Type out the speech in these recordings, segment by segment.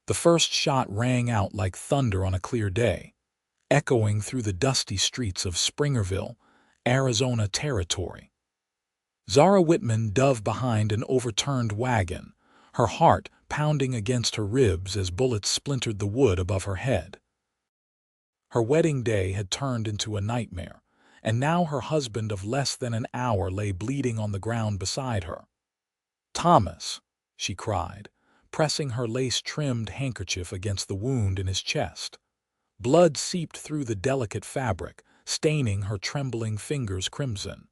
The first shot rang out like thunder on a clear day, echoing through the dusty streets of Springerville, Arizona territory. Zara Whitman dove behind an overturned wagon, her heart pounding against her ribs as bullets splintered the wood above her head. Her wedding day had turned into a nightmare, and now her husband of less than an hour lay bleeding on the ground beside her. "Thomas," she cried, pressing her lace-trimmed handkerchief against the wound in his chest. Blood seeped through the delicate fabric, staining her trembling fingers crimson.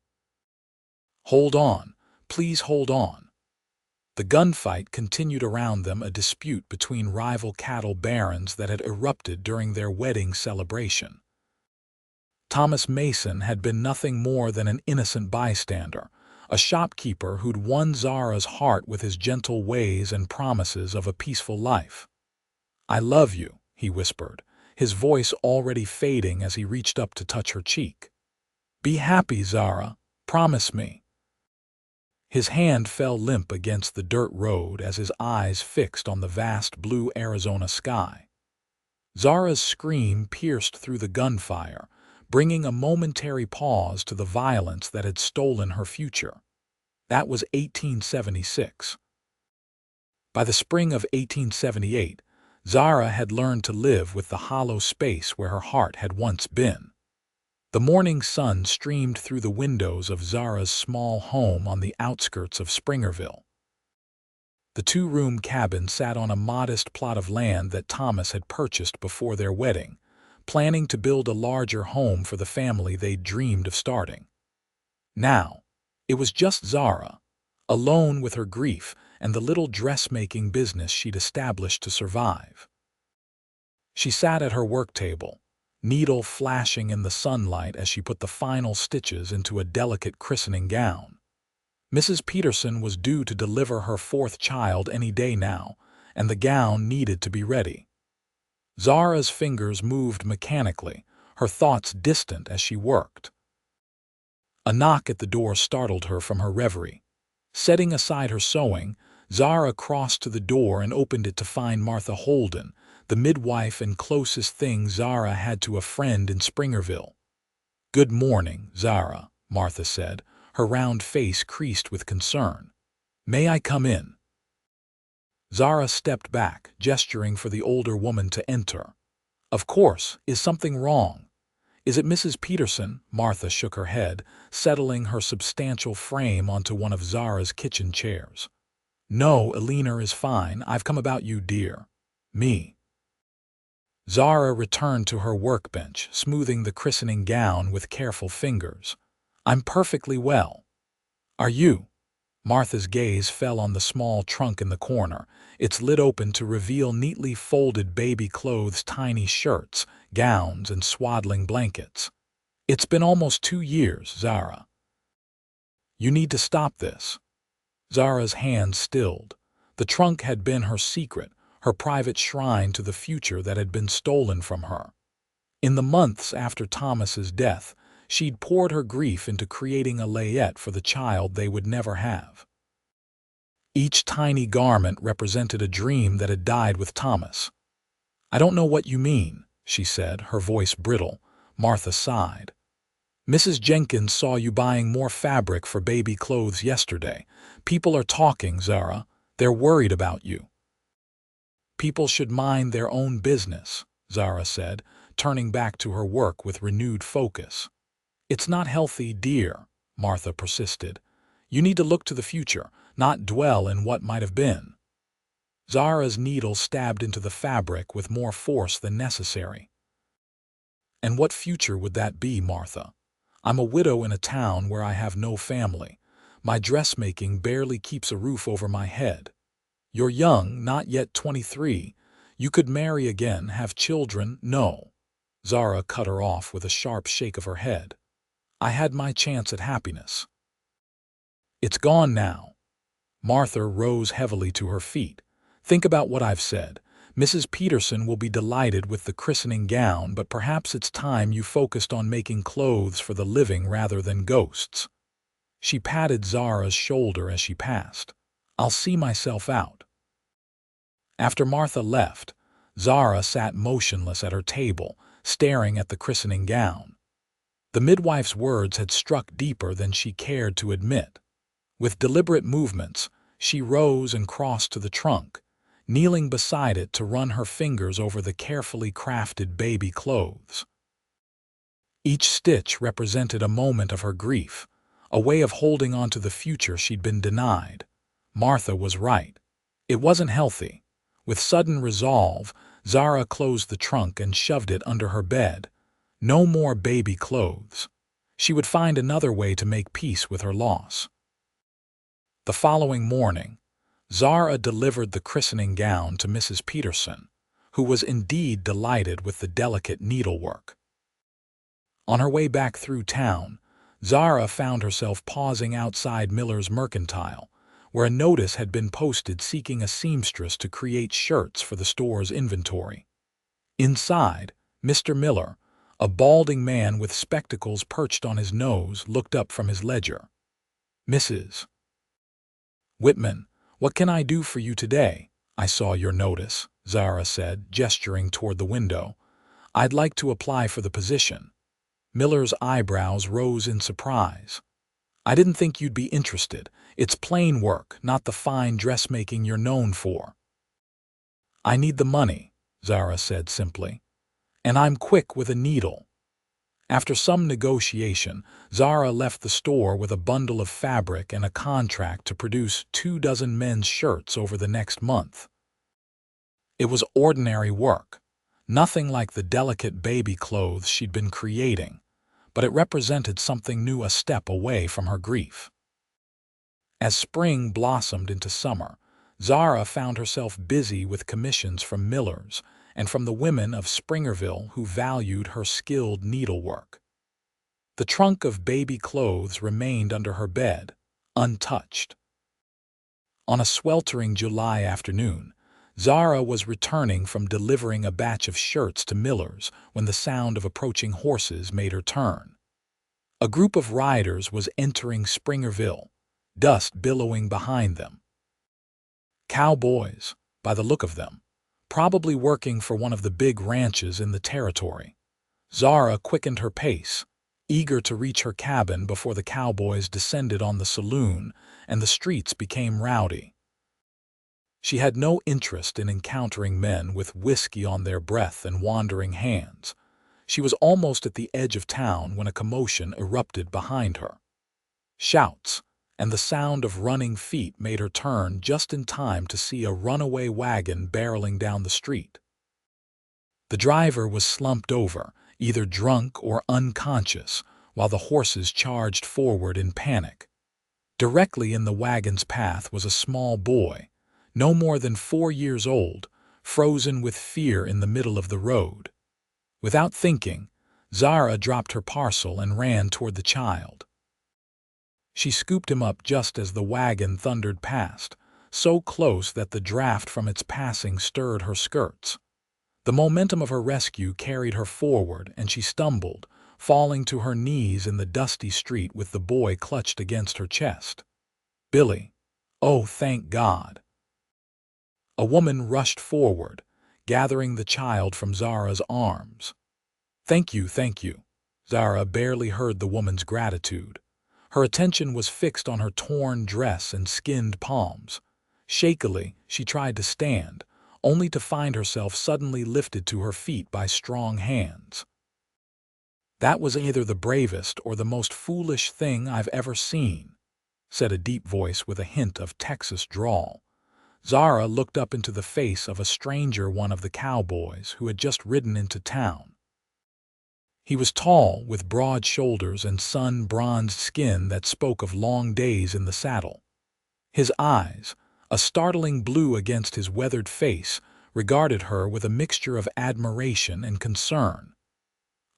"Hold on, please hold on." The gunfight continued around them, a dispute between rival cattle barons that had erupted during their wedding celebration. Thomas Mason had been nothing more than an innocent bystander, a shopkeeper who'd won Zara's heart with his gentle ways and promises of a peaceful life. "I love you," he whispered, his voice already fading as he reached up to touch her cheek. "Be happy, Zara. Promise me." His hand fell limp against the dirt road as his eyes fixed on the vast blue Arizona sky. Zara's scream pierced through the gunfire, bringing a momentary pause to the violence that had stolen her future. That was 1876. By the spring of 1878, Zara had learned to live with the hollow space where her heart had once been. The morning sun streamed through the windows of Zara's small home on the outskirts of Springerville. The two-room cabin sat on a modest plot of land that Thomas had purchased before their wedding, planning to build a larger home for the family they'd dreamed of starting. Now, it was just Zara, alone with her grief and the little dressmaking business she'd established to survive. She sat at her work table, needle flashing in the sunlight as she put the final stitches into a delicate christening gown. Mrs. Peterson was due to deliver her fourth child any day now, and the gown needed to be ready. Zara's fingers moved mechanically, her thoughts distant as she worked. A knock at the door startled her from her reverie. Setting aside her sewing, Zara crossed to the door and opened it to find Martha Holden, the midwife and closest thing Zara had to a friend in Springerville. "Good morning, Zara," Martha said, her round face creased with concern. "May I come in?" Zara stepped back, gesturing for the older woman to enter. "Of course. Is something wrong?" "Is it Mrs. Peterson?" Martha shook her head, settling her substantial frame onto one of Zara's kitchen chairs. "No, Elena is fine. I've come about you, dear." "Me." Zara returned to her workbench, smoothing the christening gown with careful fingers. "I'm perfectly well." "Are you?" Martha's gaze fell on the small trunk in the corner, its lid open to reveal neatly folded baby clothes, tiny shirts, gowns, and swaddling blankets. "It's been almost 2 years, Zara." "You need to stop this." Zara's hand stilled. The trunk had been her secret, her private shrine to the future that had been stolen from her. In the months after Thomas's death, she'd poured her grief into creating a layette for the child they would never have. Each tiny garment represented a dream that had died with Thomas. "I don't know what you mean," she said, her voice brittle. Martha sighed. "Mrs. Jenkins saw you buying more fabric for baby clothes yesterday. People are talking, Zara. They're worried about you." "People should mind their own business," Zara said, turning back to her work with renewed focus. "It's not healthy, dear," Martha persisted. "You need to look to the future, not dwell in what might have been." Zara's needle stabbed into the fabric with more force than necessary. "And what future would that be, Martha? I'm a widow in a town where I have no family. My dressmaking barely keeps a roof over my head. You're young, not yet 23. You could marry again, have children." "No." Zara cut her off with a sharp shake of her head. "I had my chance at happiness. It's gone now." Martha rose heavily to her feet. "Think about what I've said. Mrs. Peterson will be delighted with the christening gown, but perhaps it's time you focused on making clothes for the living rather than ghosts." She patted Zara's shoulder as she passed. "I'll see myself out." After Martha left, Zara sat motionless at her table, staring at the christening gown. The midwife's words had struck deeper than she cared to admit. With deliberate movements, she rose and crossed to the trunk, kneeling beside it to run her fingers over the carefully crafted baby clothes. Each stitch represented a moment of her grief, a way of holding on to the future she'd been denied. Martha was right. It wasn't healthy. With sudden resolve, Zara closed the trunk and shoved it under her bed. No more baby clothes. She would find another way to make peace with her loss. The following morning, Zara delivered the christening gown to Mrs. Peterson, who was indeed delighted with the delicate needlework. On her way back through town, Zara found herself pausing outside Miller's Mercantile, where a notice had been posted seeking a seamstress to create shirts for the store's inventory. Inside, Mr. Miller, a balding man with spectacles perched on his nose, looked up from his ledger. "Mrs. Whitman, what can I do for you today? I saw your notice," Zara said, gesturing toward the window. "I'd like to apply for the position." Miller's eyebrows rose in surprise. "I didn't think you'd be interested. It's plain work, not the fine dressmaking you're known for." "I need the money," Zara said simply. "And I'm quick with a needle." After some negotiation, Zara left the store with a bundle of fabric and a contract to produce 24 men's shirts over the next month. It was ordinary work, nothing like the delicate baby clothes she'd been creating, but it represented something new, a step away from her grief. As spring blossomed into summer, Zara found herself busy with commissions from Miller's and from the women of Springerville who valued her skilled needlework. The trunk of baby clothes remained under her bed, untouched. On a sweltering July afternoon, Zara was returning from delivering a batch of shirts to Miller's when the sound of approaching horses made her turn. A group of riders was entering Springerville, dust billowing behind them. Cowboys, by the look of them, probably working for one of the big ranches in the territory. Zara quickened her pace, eager to reach her cabin before the cowboys descended on the saloon and the streets became rowdy. She had no interest in encountering men with whiskey on their breath and wandering hands. She was almost at the edge of town when a commotion erupted behind her. Shouts and the sound of running feet made her turn just in time to see a runaway wagon barreling down the street. The driver was slumped over, either drunk or unconscious, while the horses charged forward in panic. Directly in the wagon's path was a small boy, no more than 4 years old, frozen with fear in the middle of the road. Without thinking, Zara dropped her parcel and ran toward the child. She scooped him up just as the wagon thundered past, so close that the draft from its passing stirred her skirts. The momentum of her rescue carried her forward, and she stumbled, falling to her knees in the dusty street with the boy clutched against her chest. "Billy! Oh, thank God!" A woman rushed forward, gathering the child from Zara's arms. Thank you. Zara barely heard the woman's gratitude. Her attention was fixed on her torn dress and skinned palms. Shakily, she tried to stand, only to find herself suddenly lifted to her feet by strong hands. "That was either the bravest or the most foolish thing I've ever seen," said a deep voice with a hint of Texas drawl. Zara looked up into the face of a stranger, one of the cowboys who had just ridden into town. He was tall, with broad shoulders and sun-bronzed skin that spoke of long days in the saddle. His eyes, a startling blue against his weathered face, regarded her with a mixture of admiration and concern.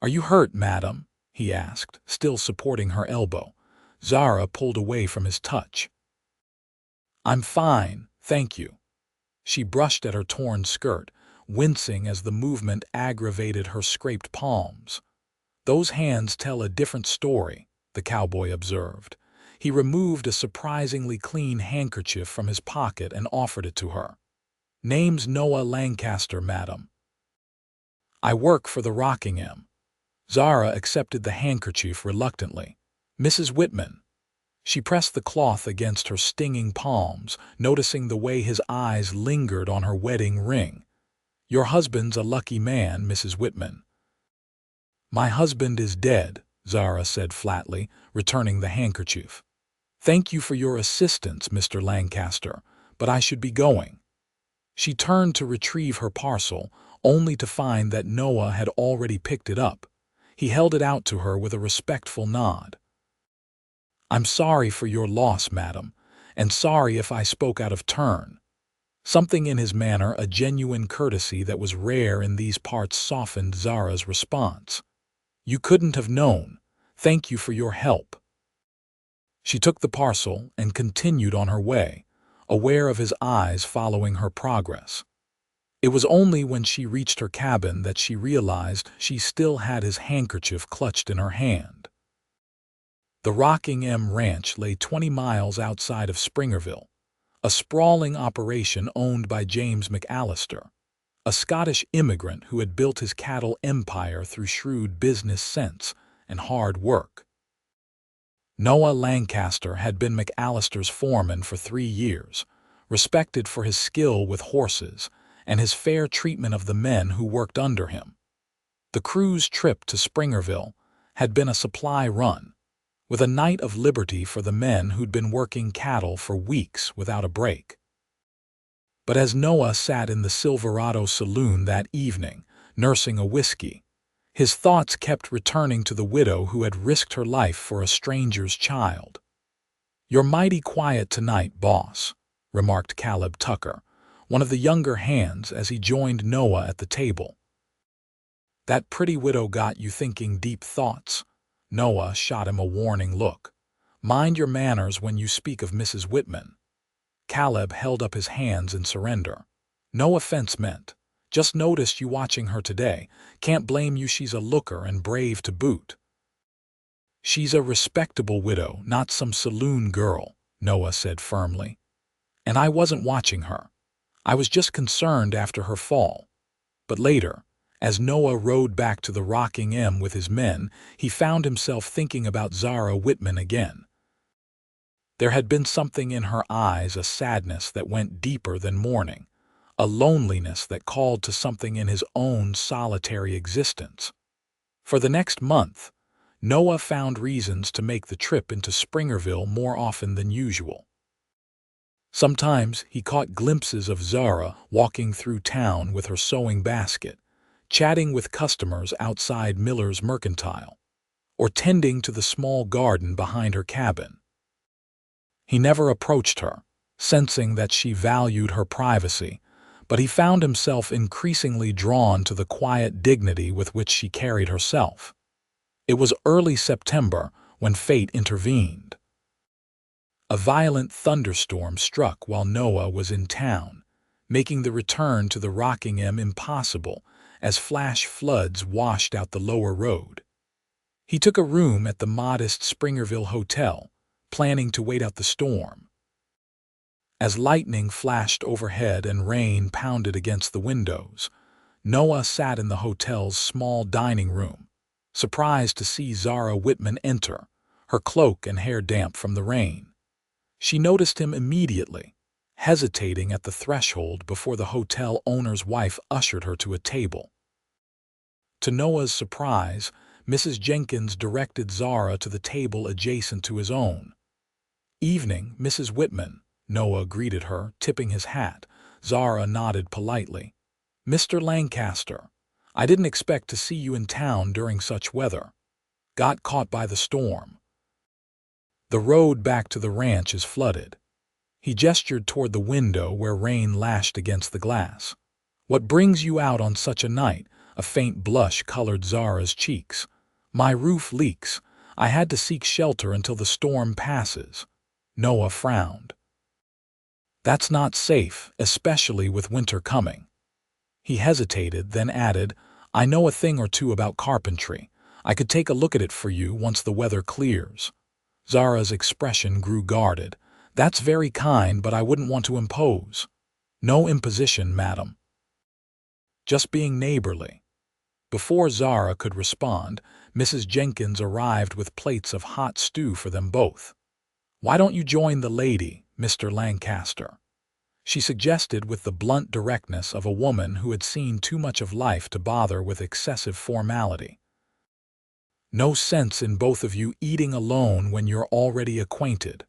"Are you hurt, madam?" he asked, still supporting her elbow. Zara pulled away from his touch. "I'm fine, thank you." She brushed at her torn skirt, wincing as the movement aggravated her scraped palms. "Those hands tell a different story," the cowboy observed. He removed a surprisingly clean handkerchief from his pocket and offered it to her. Name's Noah Lancaster, madam. I work for the Rockingham. Zara accepted the handkerchief reluctantly. Mrs. Whitman. She pressed the cloth against her stinging palms, noticing the way his eyes lingered on her wedding ring. Your husband's a lucky man, Mrs. Whitman. My husband is dead, Zara said flatly, returning the handkerchief. Thank you for your assistance, Mr. Lancaster, but I should be going. She turned to retrieve her parcel, only to find that Noah had already picked it up. He held it out to her with a respectful nod. I'm sorry for your loss, madam, and sorry if I spoke out of turn. Something in his manner, a genuine courtesy that was rare in these parts, softened Zara's response. You couldn't have known. Thank you for your help. She took the parcel and continued on her way, aware of his eyes following her progress. It was only when she reached her cabin that she realized she still had his handkerchief clutched in her hand. The Rockingham Ranch lay 20 miles outside of Springerville, a sprawling operation owned by James McAllister, a Scottish immigrant who had built his cattle empire through shrewd business sense and hard work. Noah Lancaster had been McAllister's foreman for 3 years, respected for his skill with horses and his fair treatment of the men who worked under him. The crew's trip to Springerville had been a supply run, with a night of liberty for the men who'd been working cattle for weeks without a break. But as Noah sat in the Silverado saloon that evening, nursing a whiskey, his thoughts kept returning to the widow who had risked her life for a stranger's child. You're mighty quiet tonight, boss, remarked Caleb Tucker, one of the younger hands, as he joined Noah at the table. That pretty widow got you thinking deep thoughts. Noah shot him a warning look. Mind your manners when you speak of Mrs. Whitman. Caleb held up his hands in surrender. No offense meant. Just noticed you watching her today. Can't blame you, she's a looker and brave to boot. She's a respectable widow, not some saloon girl, Noah said firmly. And I wasn't watching her. I was just concerned after her fall. But later, as Noah rode back to the Rockingham with his men, he found himself thinking about Zara Whitman again. There had been something in her eyes, a sadness that went deeper than mourning, a loneliness that called to something in his own solitary existence. For the next month, Noah found reasons to make the trip into Springerville more often than usual. Sometimes he caught glimpses of Zara walking through town with her sewing basket, chatting with customers outside Miller's Mercantile, or tending to the small garden behind her cabin. He never approached her, sensing that she valued her privacy, but he found himself increasingly drawn to the quiet dignity with which she carried herself. It was early September when fate intervened. A violent thunderstorm struck while Noah was in town, making the return to the Rockingham impossible as flash floods washed out the lower road. He took a room at the modest Springerville Hotel, planning to wait out the storm. As lightning flashed overhead and rain pounded against the windows, Noah sat in the hotel's small dining room, surprised to see Zara Whitman enter, her cloak and hair damp from the rain. She noticed him immediately, hesitating at the threshold before the hotel owner's wife ushered her to a table. To Noah's surprise, Mrs. Jenkins directed Zara to the table adjacent to his own. Evening, Mrs. Whitman, Noah greeted her, tipping his hat. Zara nodded politely. Mr. Lancaster, I didn't expect to see you in town during such weather. Got caught by the storm. The road back to the ranch is flooded. He gestured toward the window where rain lashed against the glass. What brings you out on such a night? A faint blush colored Zara's cheeks. My roof leaks. I had to seek shelter until the storm passes. Noah frowned. That's not safe, especially with winter coming. He hesitated, then added, I know a thing or two about carpentry. I could take a look at it for you once the weather clears. Zara's expression grew guarded. That's very kind, but I wouldn't want to impose. No imposition, madam. Just being neighborly. Before Zara could respond, Mrs. Jenkins arrived with plates of hot stew for them both. "Why don't you join the lady, Mr. Lancaster?" she suggested with the blunt directness of a woman who had seen too much of life to bother with excessive formality. "No sense in both of you eating alone when you're already acquainted."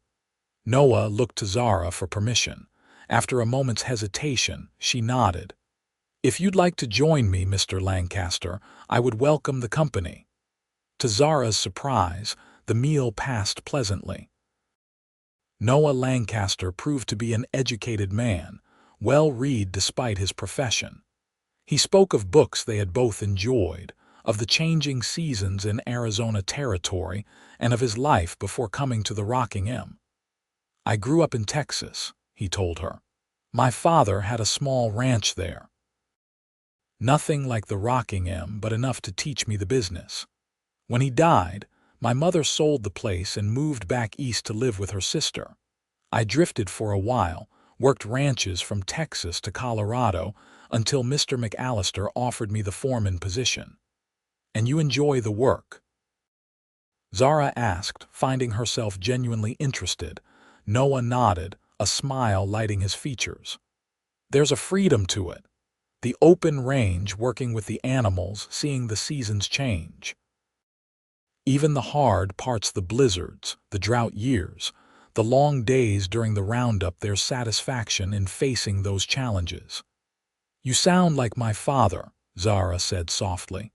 Noah looked to Zara for permission. After a moment's hesitation, she nodded. "If you'd like to join me, Mr. Lancaster, I would welcome the company." To Zara's surprise, the meal passed pleasantly. Noah Lancaster proved to be an educated man, well-read despite his profession. He spoke of books they had both enjoyed, of the changing seasons in Arizona Territory, and of his life before coming to the Rocking M. "I grew up in Texas," he told her. "My father had a small ranch there. Nothing like the Rocking M, but enough to teach me the business. When he died, my mother sold the place and moved back east to live with her sister. I drifted for a while, worked ranches from Texas to Colorado, until Mr. McAllister offered me the foreman position." "And you enjoy the work?" Zara asked, finding herself genuinely interested. Noah nodded, a smile lighting his features. "There's a freedom to it. The open range, working with the animals, seeing the seasons change. Even the hard parts, the blizzards, the drought years, the long days during the roundup, there's satisfaction in facing those challenges." "You sound like my father," Zara said softly.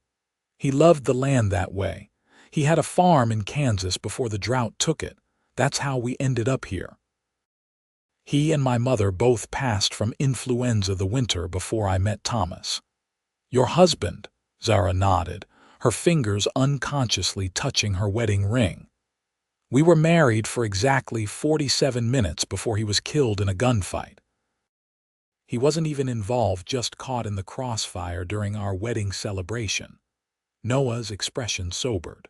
"He loved the land that way. He had a farm in Kansas before the drought took it. That's how we ended up here. He and my mother both passed from influenza the winter before I met Thomas." "Your husband?" Zara nodded, her fingers unconsciously touching her wedding ring. "We were married for exactly 47 minutes before he was killed in a gunfight. He wasn't even involved, just caught in the crossfire during our wedding celebration." Noah's expression sobered.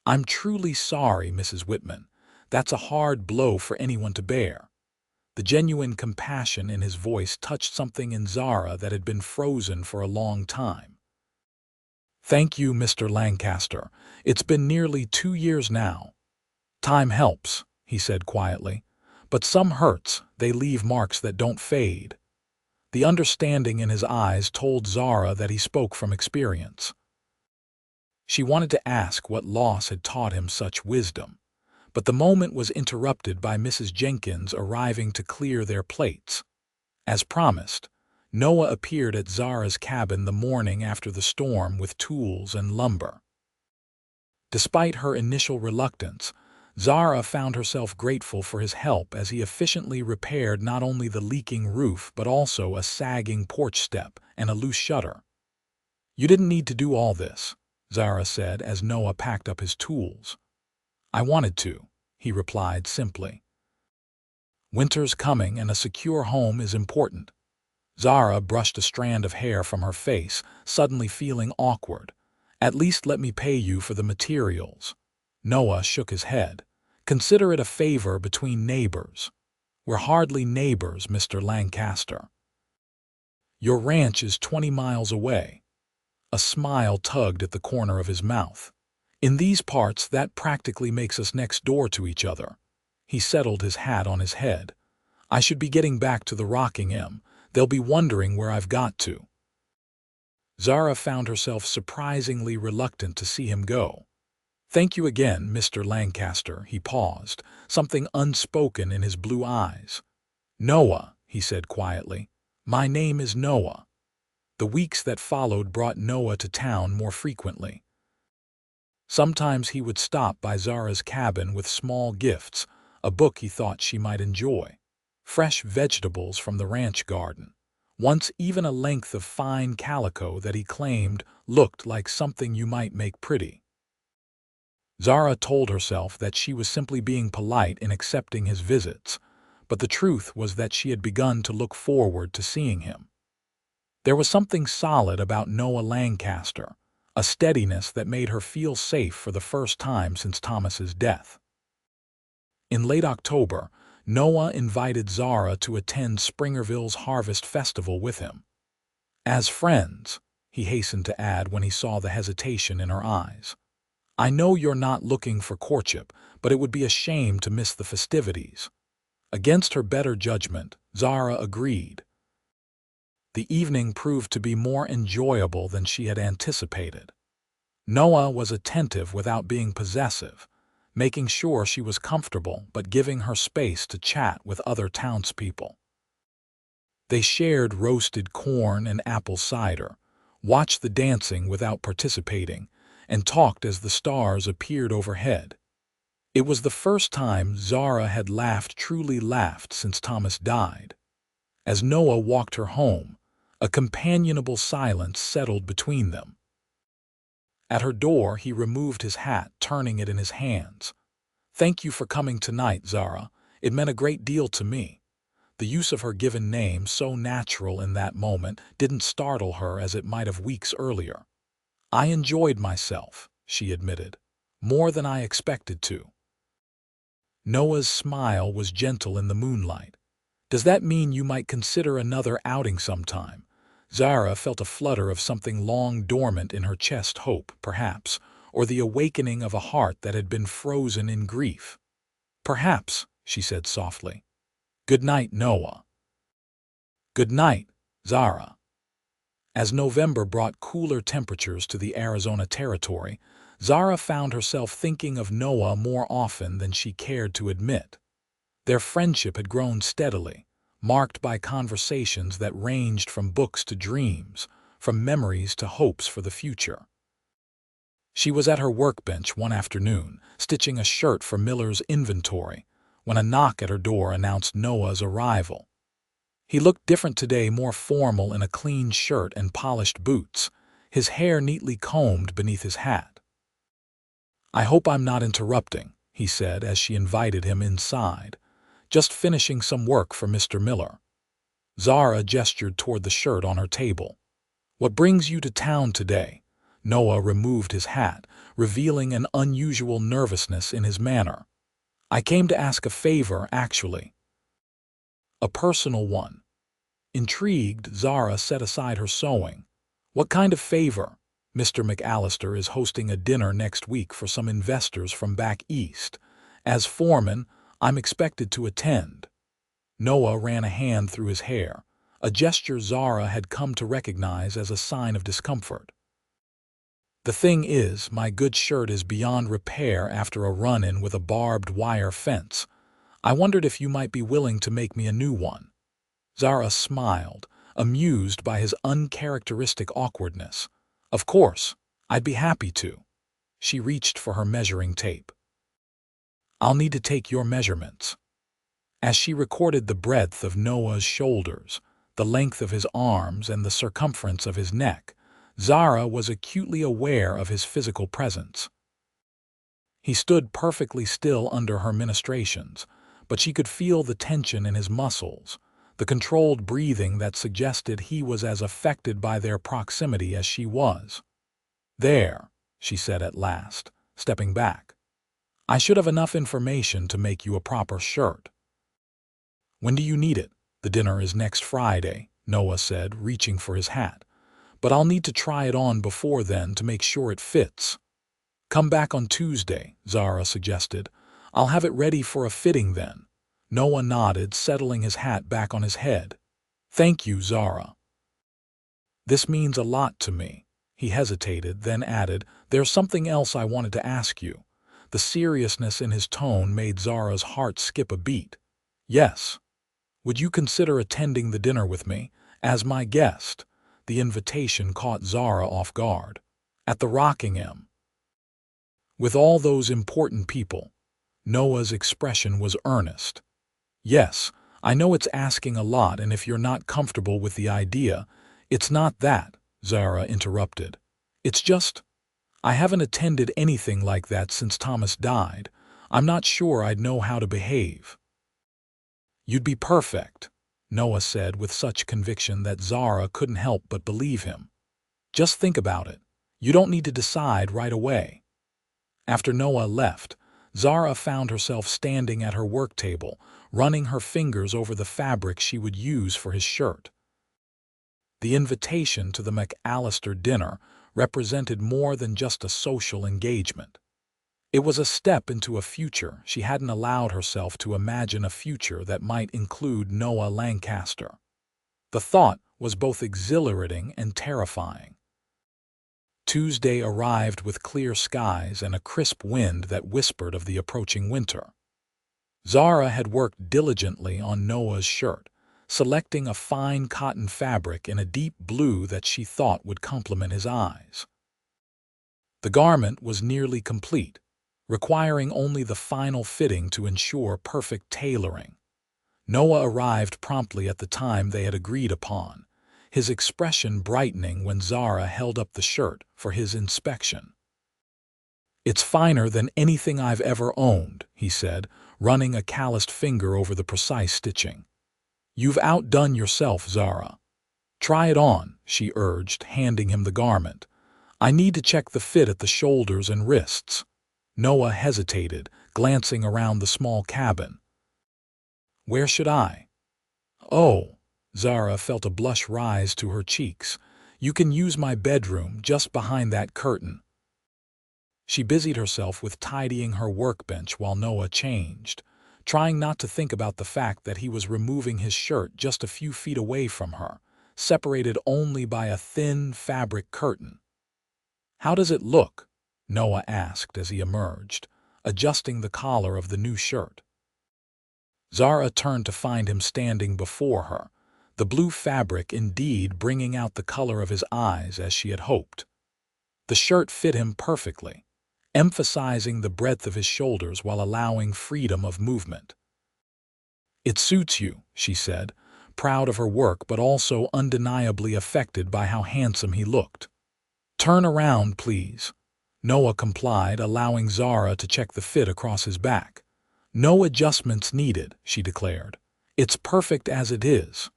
"I'm truly sorry, Mrs. Whitman. That's a hard blow for anyone to bear." The genuine compassion in his voice touched something in Zara that had been frozen for a long time. "Thank you, Mr. Lancaster. It's been nearly 2 years now." "Time helps," he said quietly. "But some hurts, they leave marks that don't fade." The understanding in his eyes told Zara that he spoke from experience. She wanted to ask what loss had taught him such wisdom, but the moment was interrupted by Mrs. Jenkins arriving to clear their plates. As promised, Noah appeared at Zara's cabin the morning after the storm with tools and lumber. Despite her initial reluctance, Zara found herself grateful for his help as he efficiently repaired not only the leaking roof but also a sagging porch step and a loose shutter. "You didn't need to do all this," Zara said as Noah packed up his tools. "I wanted to," he replied simply. "Winter's coming and a secure home is important." Zara brushed a strand of hair from her face, suddenly feeling awkward. "At least let me pay you for the materials." Noah shook his head. "Consider it a favor between neighbors." "We're hardly neighbors, Mr. Lancaster." "Your ranch is 20 miles away." A smile tugged at the corner of his mouth. "In these parts, that practically makes us next door to each other." He settled his hat on his head. "I should be getting back to the Rocking M. They'll be wondering where I've got to." Zara found herself surprisingly reluctant to see him go. "Thank you again, Mr. Lancaster." He paused, something unspoken in his blue eyes. "Noah," he said quietly. "My name is Noah." The weeks that followed brought Noah to town more frequently. Sometimes he would stop by Zara's cabin with small gifts, a book he thought she might enjoy, fresh vegetables from the ranch garden, once even a length of fine calico that he claimed looked like something you might make pretty. Zara told herself that she was simply being polite in accepting his visits, but the truth was that she had begun to look forward to seeing him. There was something solid about Noah Lancaster, a steadiness that made her feel safe for the first time since Thomas's death. In late October, Noah invited Zara to attend Springerville's Harvest Festival with him. As friends, he hastened to add when he saw the hesitation in her eyes. I know you're not looking for courtship, but it would be a shame to miss the festivities. Against her better judgment, Zara agreed. The evening proved to be more enjoyable than she had anticipated. Noah was attentive without being possessive, making sure she was comfortable but giving her space to chat with other townspeople. They shared roasted corn and apple cider, watched the dancing without participating, and talked as the stars appeared overhead. It was the first time Zara had truly laughed since Thomas died. As Noah walked her home, a companionable silence settled between them. At her door, he removed his hat, turning it in his hands. Thank you for coming tonight, Zara. It meant a great deal to me. The use of her given name, so natural in that moment, didn't startle her as it might have weeks earlier. I enjoyed myself, she admitted, more than I expected to. Noah's smile was gentle in the moonlight. Does that mean you might consider another outing sometime? Zara felt a flutter of something long dormant in her chest, hope, perhaps, or the awakening of a heart that had been frozen in grief. Perhaps, she said softly. Good night, Noah. Good night, Zara. As November brought cooler temperatures to the Arizona territory, Zara found herself thinking of Noah more often than she cared to admit. Their friendship had grown steadily, marked by conversations that ranged from books to dreams, from memories to hopes for the future. She was at her workbench one afternoon, stitching a shirt for Miller's inventory, when a knock at her door announced Noah's arrival. He looked different today, more formal in a clean shirt and polished boots, his hair neatly combed beneath his hat. I hope I'm not interrupting, he said as she invited him inside. Just finishing some work for Mr. Miller. Zara gestured toward the shirt on her table. What brings you to town today? Noah removed his hat, revealing an unusual nervousness in his manner. I came to ask a favor, actually. A personal one. Intrigued, Zara set aside her sewing. What kind of favor? Mr. McAllister is hosting a dinner next week for some investors from back east. As foreman, I'm expected to attend. Noah ran a hand through his hair, a gesture Zara had come to recognize as a sign of discomfort. The thing is, my good shirt is beyond repair after a run-in with a barbed wire fence. I wondered if you might be willing to make me a new one. Zara smiled, amused by his uncharacteristic awkwardness. Of course, I'd be happy to. She reached for her measuring tape. I'll need to take your measurements. As she recorded the breadth of Noah's shoulders, the length of his arms, and the circumference of his neck, Zara was acutely aware of his physical presence. He stood perfectly still under her ministrations, but she could feel the tension in his muscles, the controlled breathing that suggested he was as affected by their proximity as she was. There, she said at last, stepping back. I should have enough information to make you a proper shirt. When do you need it? The dinner is next Friday, Noah said, reaching for his hat. But I'll need to try it on before then to make sure it fits. Come back on Tuesday, Zara suggested. I'll have it ready for a fitting then. Noah nodded, settling his hat back on his head. Thank you, Zara. This means a lot to me. He hesitated, then added, There's something else I wanted to ask you. The seriousness in his tone made Zara's heart skip a beat. Yes. Would you consider attending the dinner with me, as my guest? The invitation caught Zara off guard. At the Rockingham. With all those important people. Noah's expression was earnest. Yes, I know it's asking a lot, and if you're not comfortable with the idea, it's not that, Zara interrupted. It's just, I haven't attended anything like that since Thomas died. I'm not sure I'd know how to behave. You'd be perfect, Noah said with such conviction that Zara couldn't help but believe him. Just think about it. You don't need to decide right away. After Noah left, Zara found herself standing at her work table, running her fingers over the fabric she would use for his shirt. The invitation to the McAllister dinner represented more than just a social engagement. It was a step into a future she hadn't allowed herself to imagine, a future that might include Noah Lancaster. The thought was both exhilarating and terrifying. Tuesday arrived with clear skies and a crisp wind that whispered of the approaching winter. Zara had worked diligently on Noah's shirt, selecting a fine cotton fabric in a deep blue that she thought would complement his eyes. The garment was nearly complete, requiring only the final fitting to ensure perfect tailoring. Noah arrived promptly at the time they had agreed upon, his expression brightening when Zara held up the shirt for his inspection. "It's finer than anything I've ever owned," he said, running a calloused finger over the precise stitching. "You've outdone yourself, Zara." "Try it on," she urged, handing him the garment. "I need to check the fit at the shoulders and wrists." Noah hesitated, glancing around the small cabin. "Where should I?" "Oh," Zara felt a blush rise to her cheeks. "You can use my bedroom just behind that curtain." She busied herself with tidying her workbench while Noah changed, trying not to think about the fact that he was removing his shirt just a few feet away from her, separated only by a thin fabric curtain. "How does it look?" Noah asked as he emerged, adjusting the collar of the new shirt. Zara turned to find him standing before her, the blue fabric indeed bringing out the color of his eyes as she had hoped. The shirt fit him perfectly, emphasizing the breadth of his shoulders while allowing freedom of movement. "It suits you," she said, proud of her work but also undeniably affected by how handsome he looked. "Turn around, please." Noah complied, allowing Zara to check the fit across his back. "No adjustments needed," she declared. "It's perfect as it is."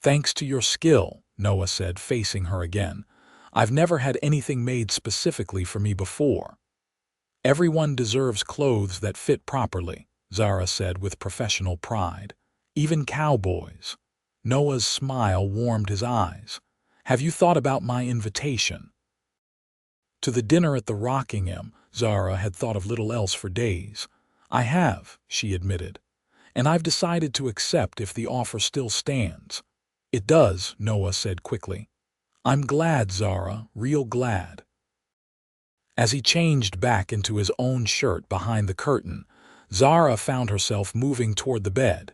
"Thanks to your skill," Noah said, facing her again. "I've never had anything made specifically for me before." "Everyone deserves clothes that fit properly," Zara said with professional pride. "Even cowboys." Noah's smile warmed his eyes. "Have you thought about my invitation?" To the dinner at the Rockingham, Zara had thought of little else for days. "I have," she admitted, "and I've decided to accept if the offer still stands." "It does," Noah said quickly. "I'm glad, Zara, real glad." As he changed back into his own shirt behind the curtain, Zara found herself moving toward the bed.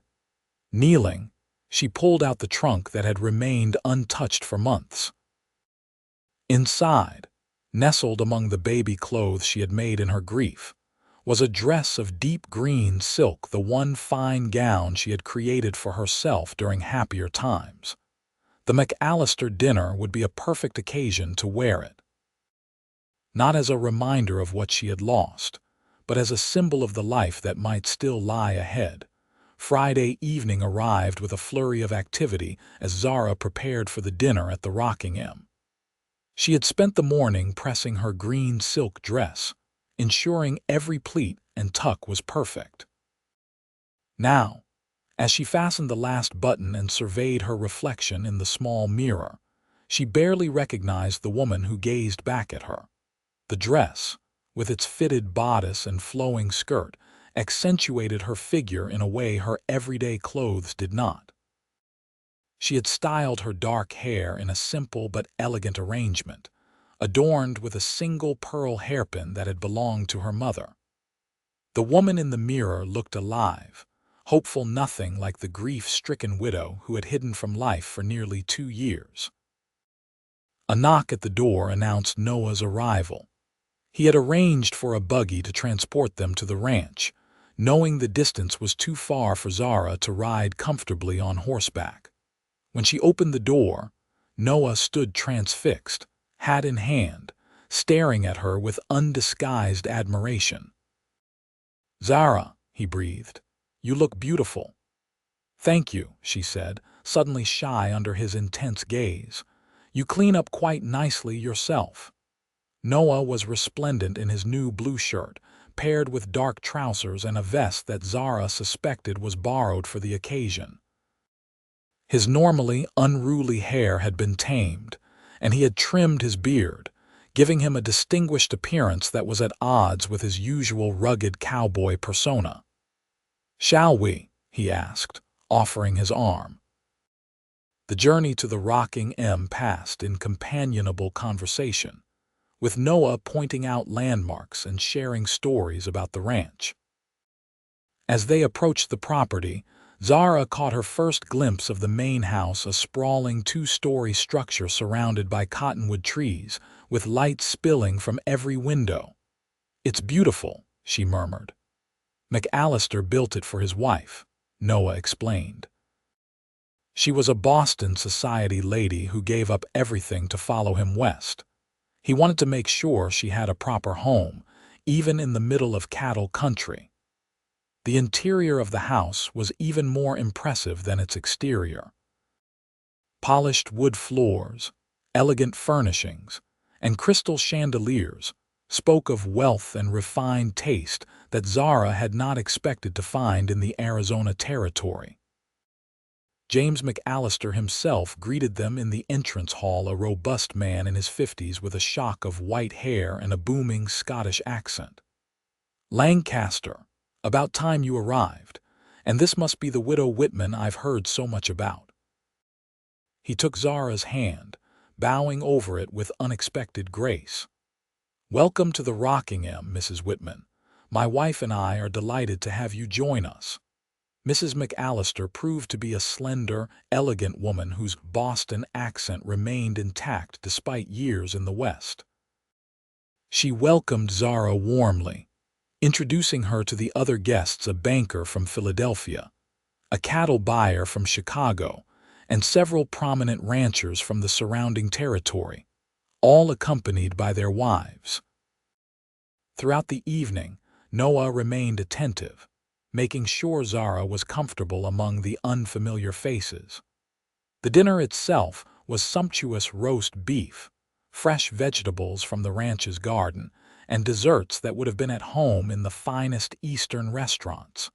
Kneeling, she pulled out the trunk that had remained untouched for months. Inside, nestled among the baby clothes she had made in her grief, was a dress of deep green silk, the one fine gown she had created for herself during happier times. The McAllister dinner would be a perfect occasion to wear it. Not as a reminder of what she had lost, but as a symbol of the life that might still lie ahead. Friday evening arrived with a flurry of activity as Zara prepared for the dinner at the Rockingham. She had spent the morning pressing her green silk dress, ensuring every pleat and tuck was perfect. Now, as she fastened the last button and surveyed her reflection in the small mirror, she barely recognized the woman who gazed back at her. The dress, with its fitted bodice and flowing skirt, accentuated her figure in a way her everyday clothes did not. She had styled her dark hair in a simple but elegant arrangement, adorned with a single pearl hairpin that had belonged to her mother. The woman in the mirror looked alive, hopeful, nothing like the grief-stricken widow who had hidden from life for nearly 2 years. A knock at the door announced Noah's arrival. He had arranged for a buggy to transport them to the ranch, knowing the distance was too far for Zara to ride comfortably on horseback. When she opened the door, Noah stood transfixed, hat in hand, staring at her with undisguised admiration. "Zara," he breathed, "you look beautiful." "Thank you," she said, suddenly shy under his intense gaze. "You clean up quite nicely yourself." Noah was resplendent in his new blue shirt, paired with dark trousers and a vest that Zara suspected was borrowed for the occasion. His normally unruly hair had been tamed, and he had trimmed his beard, giving him a distinguished appearance that was at odds with his usual rugged cowboy persona. "Shall we?" he asked, offering his arm. The journey to the rocking M passed in companionable conversation, with Noah pointing out landmarks and sharing stories about the ranch. As they approached the property, Zara caught her first glimpse of the main house, a sprawling two-story structure surrounded by cottonwood trees, with light spilling from every window. "It's beautiful," she murmured. "McAllister built it for his wife," Noah explained. "She was a Boston society lady who gave up everything to follow him west. He wanted to make sure she had a proper home, even in the middle of cattle country." The interior of the house was even more impressive than its exterior. Polished wood floors, elegant furnishings, and crystal chandeliers spoke of wealth and refined taste that Zara had not expected to find in the Arizona territory. James McAllister himself greeted them in the entrance hall, a robust man in his 50s with a shock of white hair and a booming Scottish accent. "Lancaster, about time you arrived, and this must be the widow Whitman I've heard so much about." He took Zara's hand, bowing over it with unexpected grace. "Welcome to the Rockingham, Mrs. Whitman. My wife and I are delighted to have you join us." Mrs. McAllister proved to be a slender, elegant woman whose Boston accent remained intact despite years in the West. She welcomed Zara warmly, introducing her to the other guests, a banker from Philadelphia, a cattle buyer from Chicago, and several prominent ranchers from the surrounding territory, all accompanied by their wives. Throughout the evening, Noah remained attentive, making sure Zara was comfortable among the unfamiliar faces. The dinner itself was sumptuous roast beef, fresh vegetables from the ranch's garden, and desserts that would have been at home in the finest Eastern restaurants.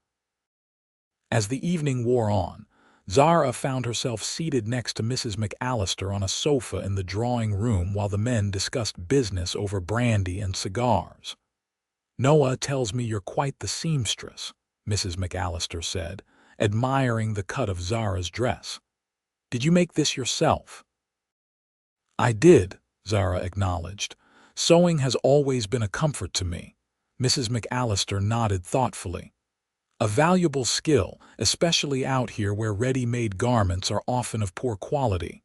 As the evening wore on, Zara found herself seated next to Mrs. McAllister on a sofa in the drawing room while the men discussed business over brandy and cigars. "Noah tells me you're quite the seamstress," Mrs. McAllister said, admiring the cut of Zara's dress. "Did you make this yourself?" "I did," Zara acknowledged. "Sewing has always been a comfort to me." Mrs. McAllister nodded thoughtfully. "A valuable skill, especially out here where ready-made garments are often of poor quality."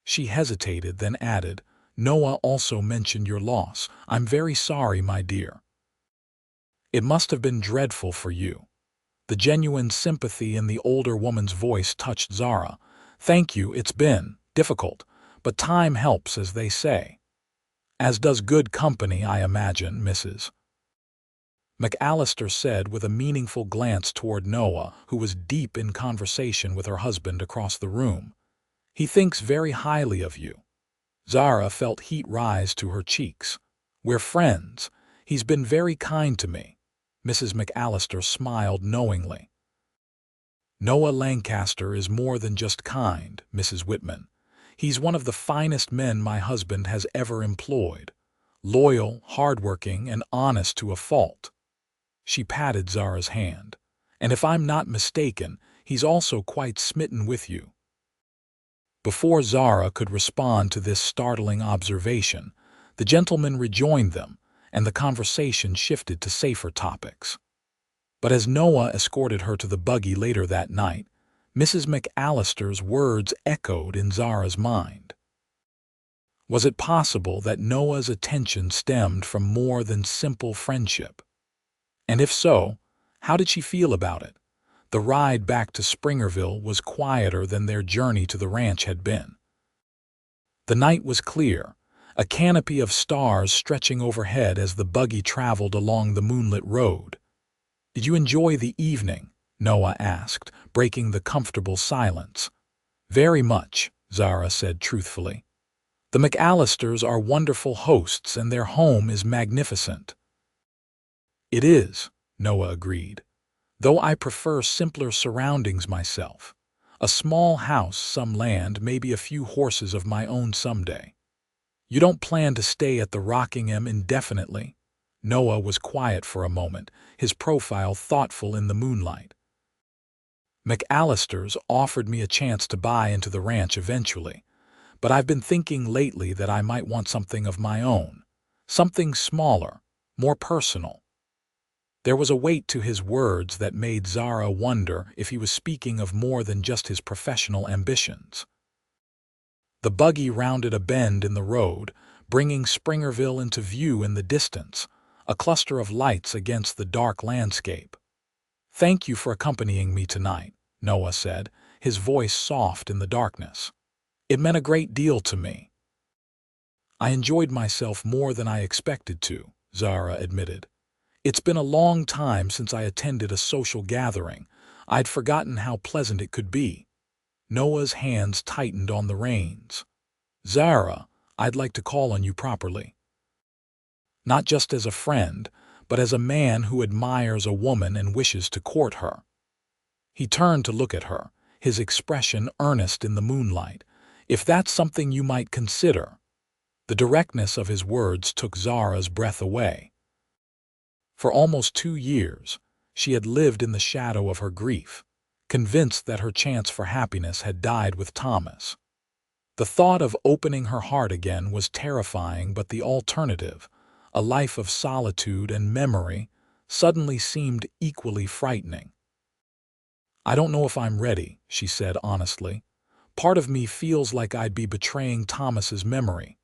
She hesitated, then added, "Noah also mentioned your loss. I'm very sorry, my dear." "It must have been dreadful for you." The genuine sympathy in the older woman's voice touched Zara. "Thank you, it's been difficult, but time helps, as they say." "As does good company, I imagine, Mrs. McAllister said with a meaningful glance toward Noah, who was deep in conversation with her husband across the room. "He thinks very highly of you." Zara felt heat rise to her cheeks. "We're friends. He's been very kind to me." Mrs. McAllister smiled knowingly. "Noah Lancaster is more than just kind, Mrs. Whitman. He's one of the finest men my husband has ever employed. Loyal, hardworking, and honest to a fault." She patted Zara's hand. "And if I'm not mistaken, he's also quite smitten with you." Before Zara could respond to this startling observation, the gentleman rejoined them, and the conversation shifted to safer topics. But as Noah escorted her to the buggy later that night, Mrs. McAllister's words echoed in Zara's mind. Was it possible that Noah's attention stemmed from more than simple friendship? And if so, how did she feel about it? The ride back to Springerville was quieter than their journey to the ranch had been. The night was clear, a canopy of stars stretching overhead as the buggy traveled along the moonlit road. "Did you enjoy the evening?" Noah asked, breaking the comfortable silence. "Very much," Zara said truthfully. "The McAllisters are wonderful hosts and their home is magnificent." It is, Noah agreed, though I prefer simpler surroundings myself. A small house, some land, maybe a few horses of my own someday. You don't plan to stay at the Rockingham indefinitely? Noah was quiet for a moment, his profile thoughtful in the moonlight. McAllister's offered me a chance to buy into the ranch eventually, but I've been thinking lately that I might want something of my own, something smaller, more personal. There was a weight to his words that made Zara wonder if he was speaking of more than just his professional ambitions. The buggy rounded a bend in the road, bringing Springerville into view in the distance, a cluster of lights against the dark landscape. "Thank you for accompanying me tonight," Noah said, his voice soft in the darkness. "It meant a great deal to me." "I enjoyed myself more than I expected to," Zara admitted. "It's been a long time since I attended a social gathering. I'd forgotten how pleasant it could be." Noah's hands tightened on the reins. "Zara, I'd like to call on you properly. Not just as a friend, but as a man who admires a woman and wishes to court her." He turned to look at her, his expression earnest in the moonlight. "If that's something you might consider." The directness of his words took Zara's breath away. For almost 2 years, she had lived in the shadow of her grief, convinced that her chance for happiness had died with Thomas. The thought of opening her heart again was terrifying, but the alternative, a life of solitude and memory, suddenly seemed equally frightening. "I don't know if I'm ready," she said honestly. "Part of me feels like I'd be betraying Thomas's memory."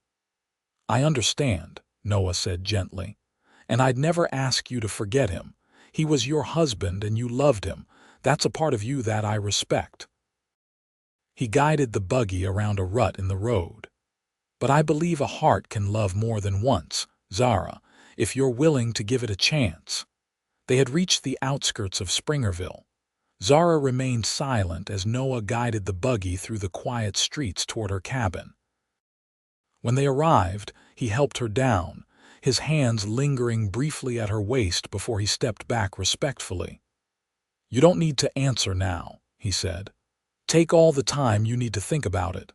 "I understand," Noah said gently, "and I'd never ask you to forget him. He was your husband and you loved him. That's a part of you that I respect." He guided the buggy around a rut in the road. "But I believe a heart can love more than once, Zara, if you're willing to give it a chance." They had reached the outskirts of Springerville. Zara remained silent as Noah guided the buggy through the quiet streets toward her cabin. When they arrived, he helped her down, his hands lingering briefly at her waist before he stepped back respectfully. "You don't need to answer now," he said. "Take all the time you need to think about it."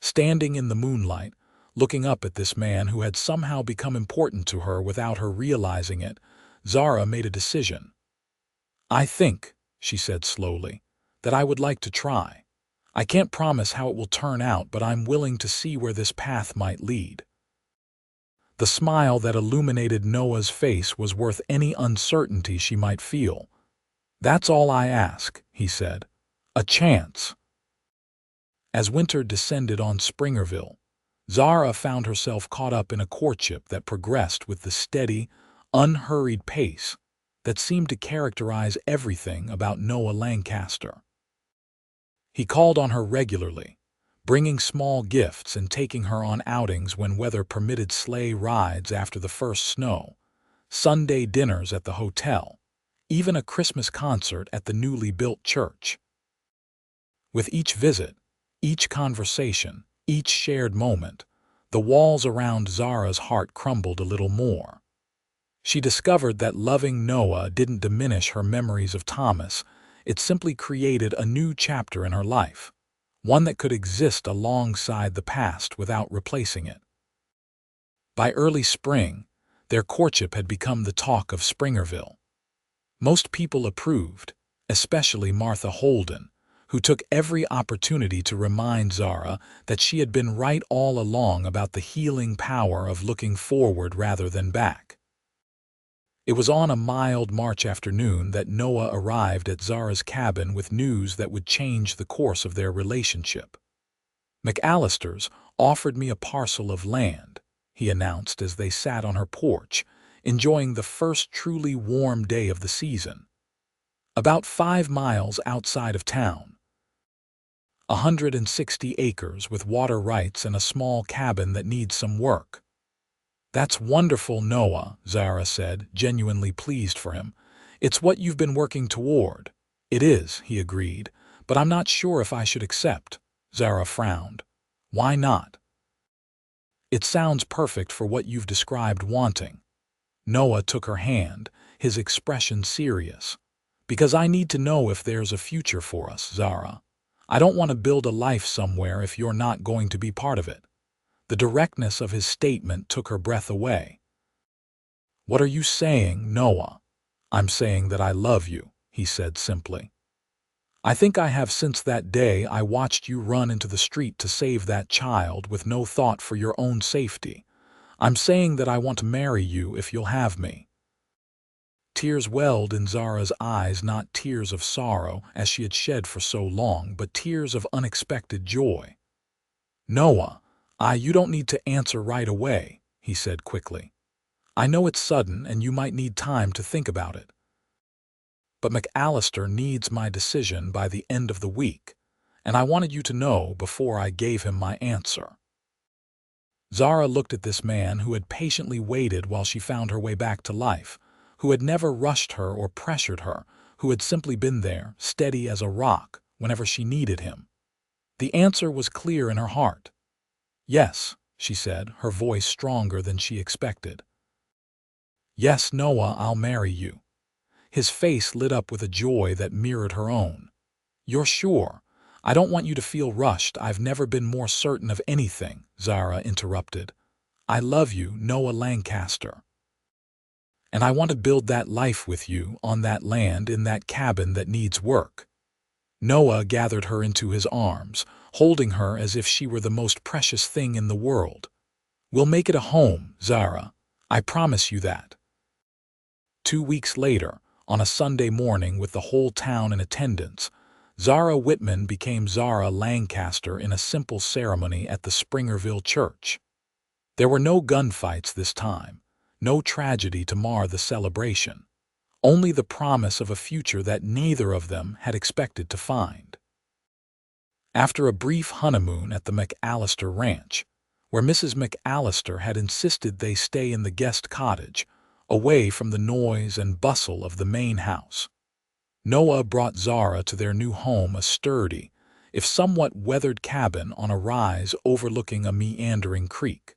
Standing in the moonlight, looking up at this man who had somehow become important to her without her realizing it, Zara made a decision. "I think," she said slowly, "that I would like to try. I can't promise how it will turn out, but I'm willing to see where this path might lead." The smile that illuminated Noah's face was worth any uncertainty she might feel. "That's all I ask," he said. "A chance." As winter descended on Springerville, Zara found herself caught up in a courtship that progressed with the steady, unhurried pace that seemed to characterize everything about Noah Lancaster. He called on her regularly, bringing small gifts and taking her on outings when weather permitted, sleigh rides after the first snow, Sunday dinners at the hotel, even a Christmas concert at the newly built church. With each visit, each conversation, each shared moment, the walls around Zara's heart crumbled a little more. She discovered that loving Noah didn't diminish her memories of Thomas, it simply created a new chapter in her life, one that could exist alongside the past without replacing it. By early spring, their courtship had become the talk of Springerville. Most people approved, especially Martha Holden, who took every opportunity to remind Zara that she had been right all along about the healing power of looking forward rather than back. It was on a mild March afternoon that Noah arrived at Zara's cabin with news that would change the course of their relationship. "McAllister's offered me a parcel of land," he announced as they sat on her porch, enjoying the first truly warm day of the season. "About 5 miles outside of town. 160 acres with water rights and a small cabin that needs some work." "That's wonderful, Noah," Zara said, genuinely pleased for him. "It's what you've been working toward." "It is," he agreed, "but I'm not sure if I should accept." Zara frowned. "Why not?" "It sounds perfect for what you've described wanting." Noah took her hand, his expression serious. "Because I need to know if there's a future for us, Zara. I don't want to build a life somewhere if you're not going to be part of it." The directness of his statement took her breath away. "What are you saying, Noah?" "I'm saying that I love you," he said simply. "I think I have since that day I watched you run into the street to save that child with no thought for your own safety. I'm saying that I want to marry you if you'll have me." Tears welled in Zara's eyes, not tears of sorrow, as she had shed for so long, but tears of unexpected joy. "Noah, you don't need to answer right away," he said quickly. "I know it's sudden and you might need time to think about it. But McAllister needs my decision by the end of the week, and I wanted you to know before I gave him my answer." Zara looked at this man who had patiently waited while she found her way back to life, who had never rushed her or pressured her, who had simply been there, steady as a rock, whenever she needed him. The answer was clear in her heart. "Yes," she said, her voice stronger than she expected. "Yes, Noah, I'll marry you." His face lit up with a joy that mirrored her own. "You're sure? I don't want you to feel rushed. I've never been more certain of anything," Zara interrupted. "I love you, Noah Lancaster. And I want to build that life with you, on that land, in that cabin that needs work." Noah gathered her into his arms, holding her as if she were the most precious thing in the world. "We'll make it a home, Zara. I promise you that." 2 weeks later, on a Sunday morning with the whole town in attendance, Zara Whitman became Zara Lancaster in a simple ceremony at the Springerville church. There were no gunfights this time, no tragedy to mar the celebration, only the promise of a future that neither of them had expected to find. After a brief honeymoon at the McAllister Ranch, where Mrs. McAllister had insisted they stay in the guest cottage, away from the noise and bustle of the main house, Noah brought Zara to their new home, a sturdy, if somewhat weathered cabin on a rise overlooking a meandering creek.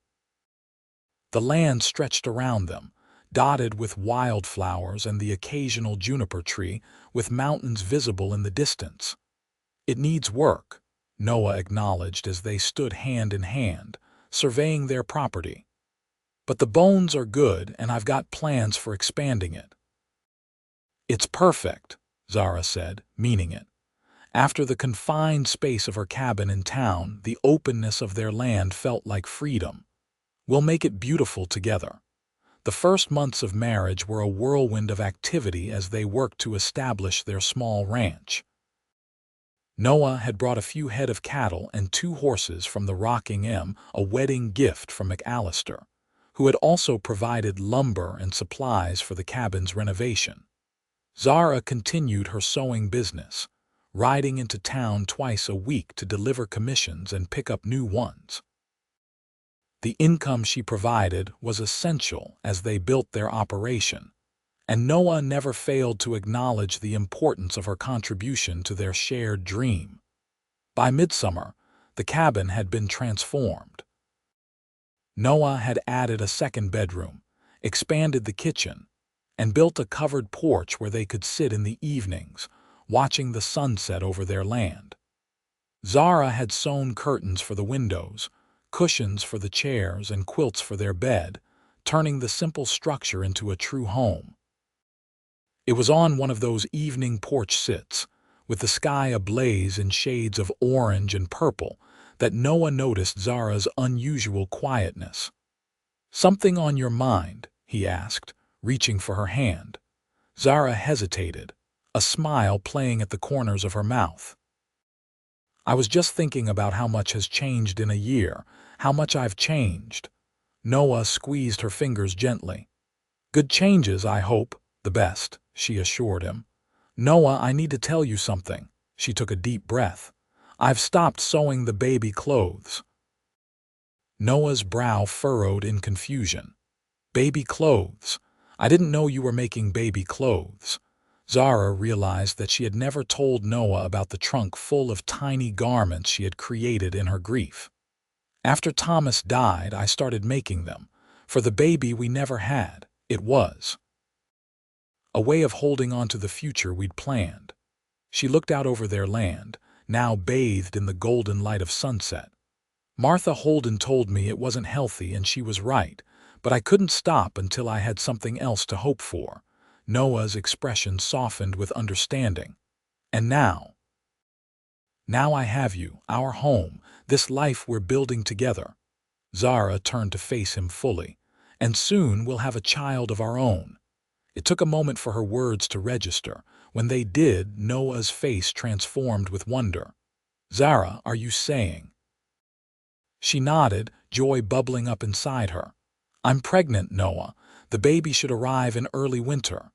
The land stretched around them, dotted with wildflowers and the occasional juniper tree, with mountains visible in the distance. "It needs work," Noah acknowledged as they stood hand in hand, surveying their property. "But the bones are good, and I've got plans for expanding it." "It's perfect," Zara said, meaning it. After the confined space of her cabin in town, the openness of their land felt like freedom. "We'll make it beautiful together." The first months of marriage were a whirlwind of activity as they worked to establish their small ranch. Noah had brought a few head of cattle and 2 horses from the Rocking M, a wedding gift from McAllister, who had also provided lumber and supplies for the cabin's renovation. Zara continued her sewing business, riding into town twice a week to deliver commissions and pick up new ones. The income she provided was essential as they built their operation, and Noah never failed to acknowledge the importance of her contribution to their shared dream. By midsummer, the cabin had been transformed. Noah had added a second bedroom, expanded the kitchen, and built a covered porch where they could sit in the evenings, watching the sunset over their land. Zara had sewn curtains for the windows, cushions for the chairs, and quilts for their bed, turning the simple structure into a true home. It was on one of those evening porch sits, with the sky ablaze in shades of orange and purple, that Noah noticed Zara's unusual quietness. "Something on your mind?" he asked, reaching for her hand. Zara hesitated, a smile playing at the corners of her mouth. "I was just thinking about how much has changed in a year, how much I've changed." Noah squeezed her fingers gently. "Good changes, I hope, the best," she assured him. "Noah, I need to tell you something." She took a deep breath. "I've stopped sewing the baby clothes." Noah's brow furrowed in confusion. "Baby clothes? I didn't know you were making baby clothes." Zara realized that she had never told Noah about the trunk full of tiny garments she had created in her grief. "After Thomas died, I started making them. For the baby we never had. It was a way of holding on to the future we'd planned. She looked out over their land, now bathed in the golden light of sunset. Martha Holden told me it wasn't healthy, and she was right, but I couldn't stop until I had something else to hope for. Noah's expression softened with understanding. And now I have you, our home, this life we're building together. Zara turned to face him fully. And soon we'll have a child of our own. It took a moment for her words to register. When they did, Noah's face transformed with wonder. Zara, are you saying? She nodded, joy bubbling up inside her. I'm pregnant, Noah. The baby should arrive in early winter.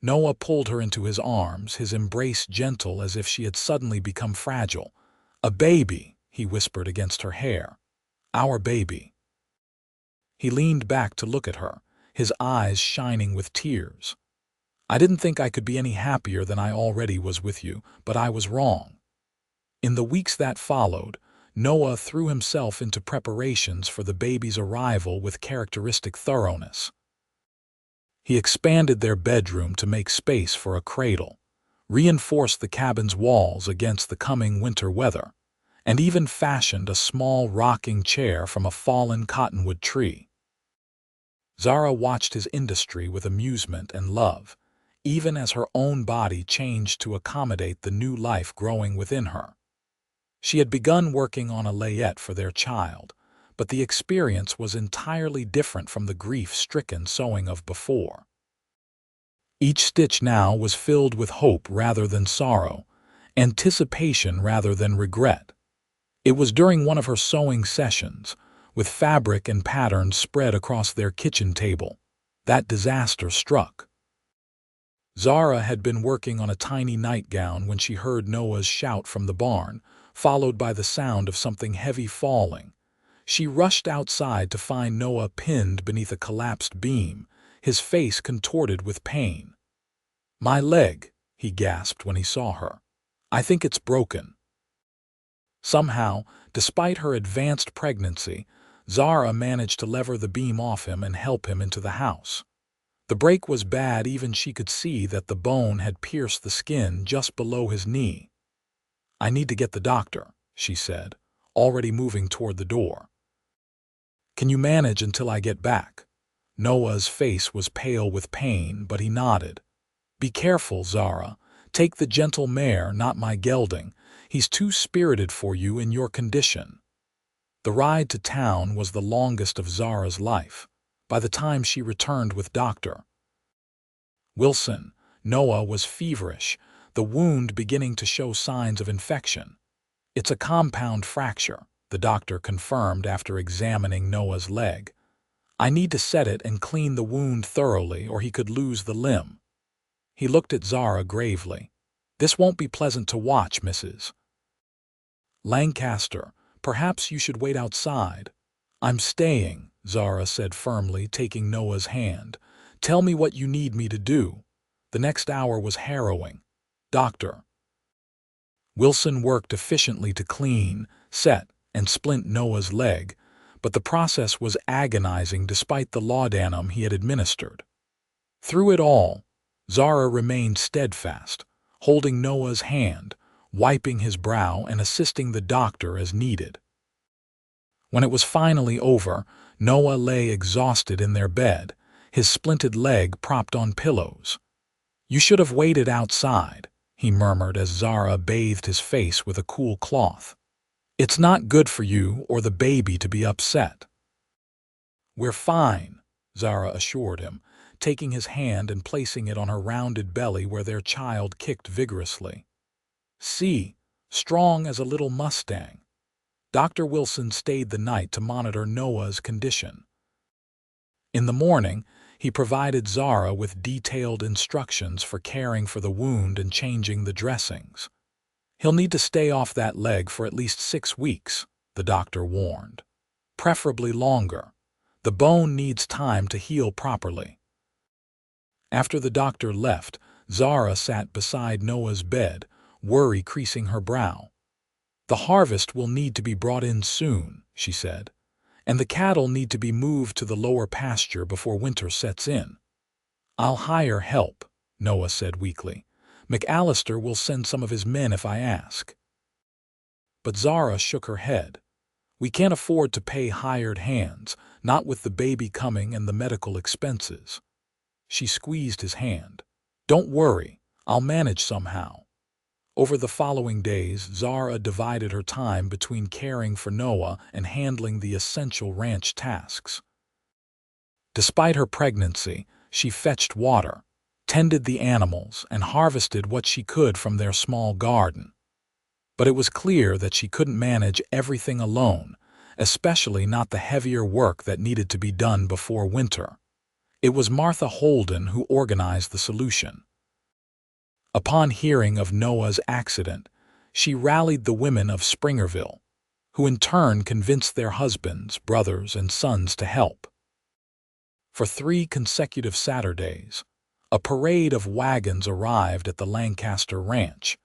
Noah pulled her into his arms, his embrace gentle as if she had suddenly become fragile. A baby, he whispered against her hair. Our baby. He leaned back to look at her, his eyes shining with tears. I didn't think I could be any happier than I already was with you, but I was wrong. In the weeks that followed, Noah threw himself into preparations for the baby's arrival with characteristic thoroughness. He expanded their bedroom to make space for a cradle, reinforced the cabin's walls against the coming winter weather, and even fashioned a small rocking chair from a fallen cottonwood tree. Zara watched his industry with amusement and love, even as her own body changed to accommodate the new life growing within her. She had begun working on a layette for their child, but the experience was entirely different from the grief-stricken sewing of before. Each stitch now was filled with hope rather than sorrow, anticipation rather than regret. It was during one of her sewing sessions, with fabric and patterns spread across their kitchen table, that disaster struck. Zara had been working on a tiny nightgown when she heard Noah's shout from the barn, followed by the sound of something heavy falling. She rushed outside to find Noah pinned beneath a collapsed beam, his face contorted with pain. My leg, he gasped when he saw her. I think it's broken. Somehow, despite her advanced pregnancy, Zara managed to lever the beam off him and help him into the house. The break was bad, even she could see that the bone had pierced the skin just below his knee. I need to get the doctor, she said, already moving toward the door. Can you manage until I get back? Noah's face was pale with pain, but he nodded. Be careful, Zara. Take the gentle mare, not my gelding. He's too spirited for you in your condition. The ride to town was the longest of Zara's life. By the time she returned with Dr. Wilson, Noah was feverish, the wound beginning to show signs of infection. It's a compound fracture, the doctor confirmed after examining Noah's leg. I need to set it and clean the wound thoroughly, or he could lose the limb. He looked at Zara gravely. This won't be pleasant to watch, Mrs. Lancaster. Perhaps you should wait outside. I'm staying, Zara said firmly, taking Noah's hand. Tell me what you need me to do. The next hour was harrowing. Dr. Wilson worked efficiently to clean, set, and splint Noah's leg, but the process was agonizing despite the laudanum he had administered. Through it all, Zara remained steadfast, holding Noah's hand, wiping his brow and assisting the doctor as needed. When it was finally over, Noah lay exhausted in their bed, his splinted leg propped on pillows. You should have waited outside, he murmured as Zara bathed his face with a cool cloth. It's not good for you or the baby to be upset. We're fine, Zara assured him, taking his hand and placing it on her rounded belly where their child kicked vigorously. See, strong as a little mustang. Dr. Wilson stayed the night to monitor Noah's condition. In the morning, he provided Zara with detailed instructions for caring for the wound and changing the dressings. He'll need to stay off that leg for at least 6 weeks, the doctor warned. Preferably longer. The bone needs time to heal properly. After the doctor left, Zara sat beside Noah's bed, worry creasing her brow. The harvest will need to be brought in soon, she said, and the cattle need to be moved to the lower pasture before winter sets in. "I'll hire help," Noah said weakly. "McAllister will send some of his men if I ask." But Zara shook her head. "We can't afford to pay hired hands, not with the baby coming and the medical expenses." She squeezed his hand. "Don't worry, I'll manage somehow." Over the following days, Zara divided her time between caring for Noah and handling the essential ranch tasks. Despite her pregnancy, she fetched water, tended the animals, and harvested what she could from their small garden. But it was clear that she couldn't manage everything alone, especially not the heavier work that needed to be done before winter. It was Martha Holden who organized the solution. Upon hearing of Noah's accident, she rallied the women of Springerville, who in turn convinced their husbands, brothers, and sons to help. For 3 consecutive Saturdays, a parade of wagons arrived at the Lancaster ranch,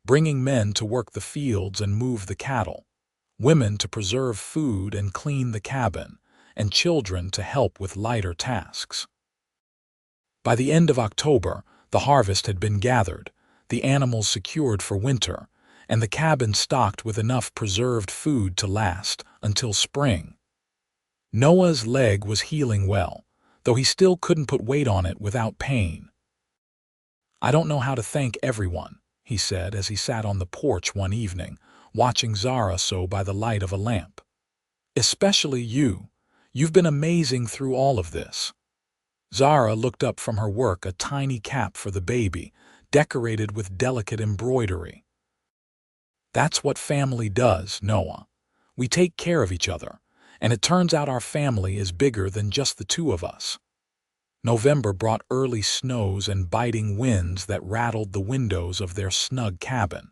bringing men to work the fields and move the cattle, women to preserve food and clean the cabin, and children to help with lighter tasks. By the end of October, the harvest had been gathered, the animals secured for winter, and the cabin stocked with enough preserved food to last until spring. Noah's leg was healing well, though he still couldn't put weight on it without pain. "I don't know how to thank everyone," he said as he sat on the porch one evening, watching Zara sew by the light of a lamp. "Especially you. You've been amazing through all of this." Zara looked up from her work, a tiny cap for the baby, decorated with delicate embroidery. "That's what family does, Noah. We take care of each other, and it turns out our family is bigger than just the 2 of us." November brought early snows and biting winds that rattled the windows of their snug cabin.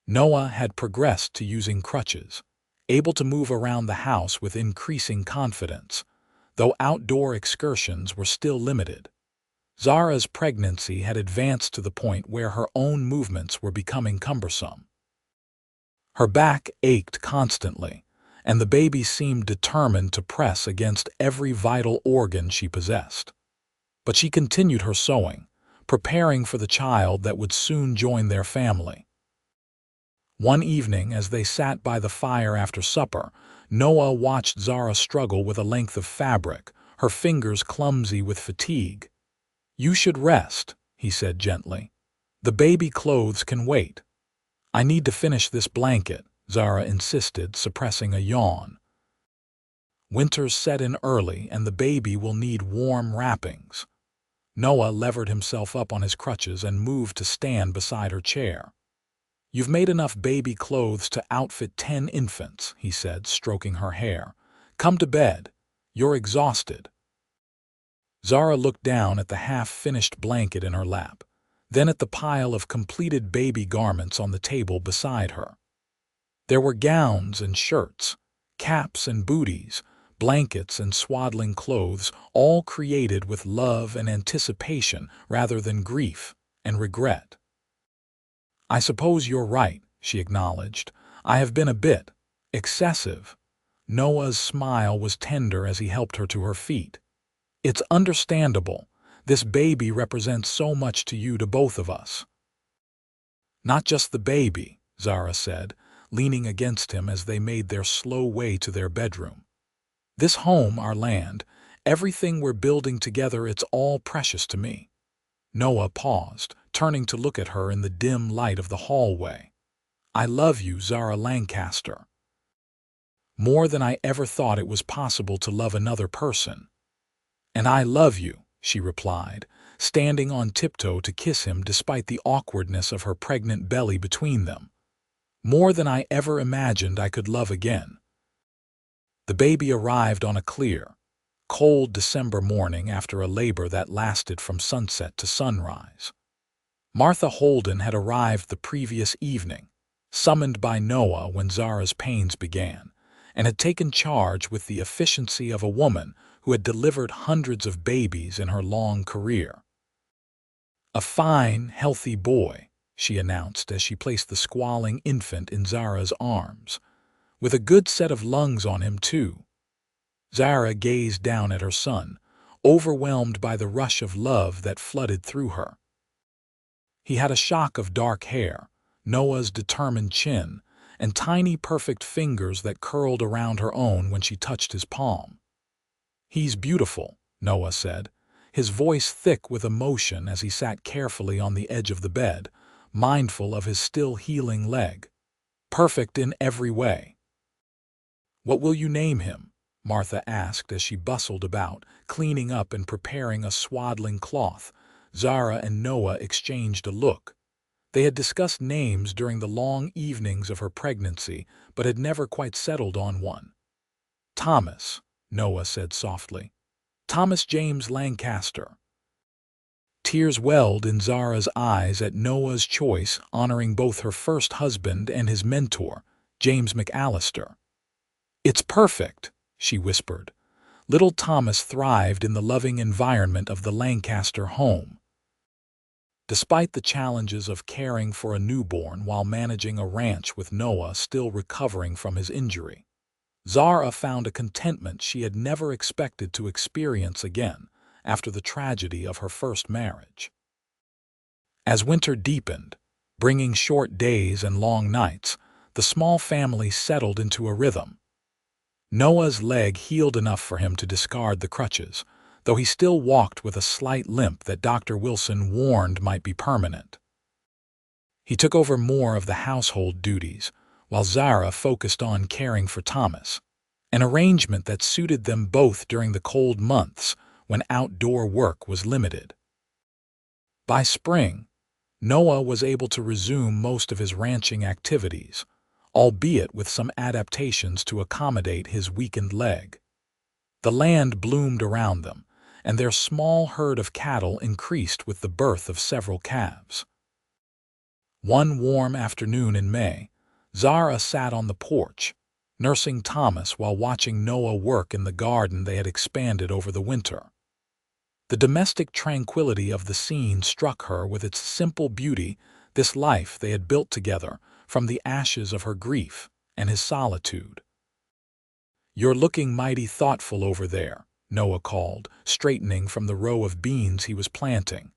Noah had progressed to using crutches, able to move around the house with increasing confidence, though outdoor excursions were still limited. Zara's pregnancy had advanced to the point where her own movements were becoming cumbersome. Her back ached constantly, and the baby seemed determined to press against every vital organ she possessed. But she continued her sewing, preparing for the child that would soon join their family. One evening, as they sat by the fire after supper, Noah watched Zara struggle with a length of fabric, her fingers clumsy with fatigue. "You should rest," he said gently. "The baby clothes can wait." "I need to finish this blanket," Zara insisted, suppressing a yawn. "Winter's set in early, and the baby will need warm wrappings." Noah levered himself up on his crutches and moved to stand beside her chair. "You've made enough baby clothes to outfit 10 infants," he said, stroking her hair. "Come to bed. You're exhausted." Zara looked down at the half-finished blanket in her lap, then at the pile of completed baby garments on the table beside her. There were gowns and shirts, caps and booties, blankets and swaddling clothes, all created with love and anticipation rather than grief and regret. "I suppose you're right," she acknowledged. "I have been a bit excessive." Noah's smile was tender as he helped her to her feet. "It's understandable. This baby represents so much to you, to both of us." "Not just the baby," Zara said, leaning against him as they made their slow way to their bedroom. "This home, our land, everything we're building together, it's all precious to me." Noah paused, turning to look at her in the dim light of the hallway. "I love you, Zara Lancaster. More than I ever thought it was possible to love another person." "And I love you," she replied, standing on tiptoe to kiss him despite the awkwardness of her pregnant belly between them. "More than I ever imagined I could love again." The baby arrived on a clear, cold December morning after a labor that lasted from sunset to sunrise. Martha Holden had arrived the previous evening, summoned by Noah when Zara's pains began, and had taken charge with the efficiency of a woman who had delivered hundreds of babies in her long career. "A fine, healthy boy," she announced as she placed the squalling infant in Zara's arms. "With a good set of lungs on him, too." Zara gazed down at her son, overwhelmed by the rush of love that flooded through her. He had a shock of dark hair, Noah's determined chin, and tiny perfect fingers that curled around her own when she touched his palm. "He's beautiful," Noah said, his voice thick with emotion as he sat carefully on the edge of the bed, mindful of his still healing leg. "Perfect in every way." "What will you name him?" Martha asked as she bustled about, cleaning up and preparing a swaddling cloth. Zara and Noah exchanged a look. They had discussed names during the long evenings of her pregnancy, but had never quite settled on one. "Thomas," Noah said softly. "Thomas James Lancaster." Tears welled in Zara's eyes at Noah's choice, honoring both her first husband and his mentor, James McAllister. "It's perfect," she whispered. Little Thomas thrived in the loving environment of the Lancaster home. Despite the challenges of caring for a newborn while managing a ranch with Noah still recovering from his injury, Zara found a contentment she had never expected to experience again after the tragedy of her first marriage. As winter deepened, bringing short days and long nights, the small family settled into a rhythm. Noah's leg healed enough for him to discard the crutches, though he still walked with a slight limp that Dr. Wilson warned might be permanent. He took over more of the household duties, while Zara focused on caring for Thomas, an arrangement that suited them both during the cold months when outdoor work was limited. By spring, Noah was able to resume most of his ranching activities, albeit with some adaptations to accommodate his weakened leg. The land bloomed around them, and their small herd of cattle increased with the birth of several calves. One warm afternoon in May, Zara sat on the porch, nursing Thomas while watching Noah work in the garden they had expanded over the winter. The domestic tranquility of the scene struck her with its simple beauty, this life they had built together from the ashes of her grief and his solitude. "You're looking mighty thoughtful over there," Noah called, straightening from the row of beans he was planting.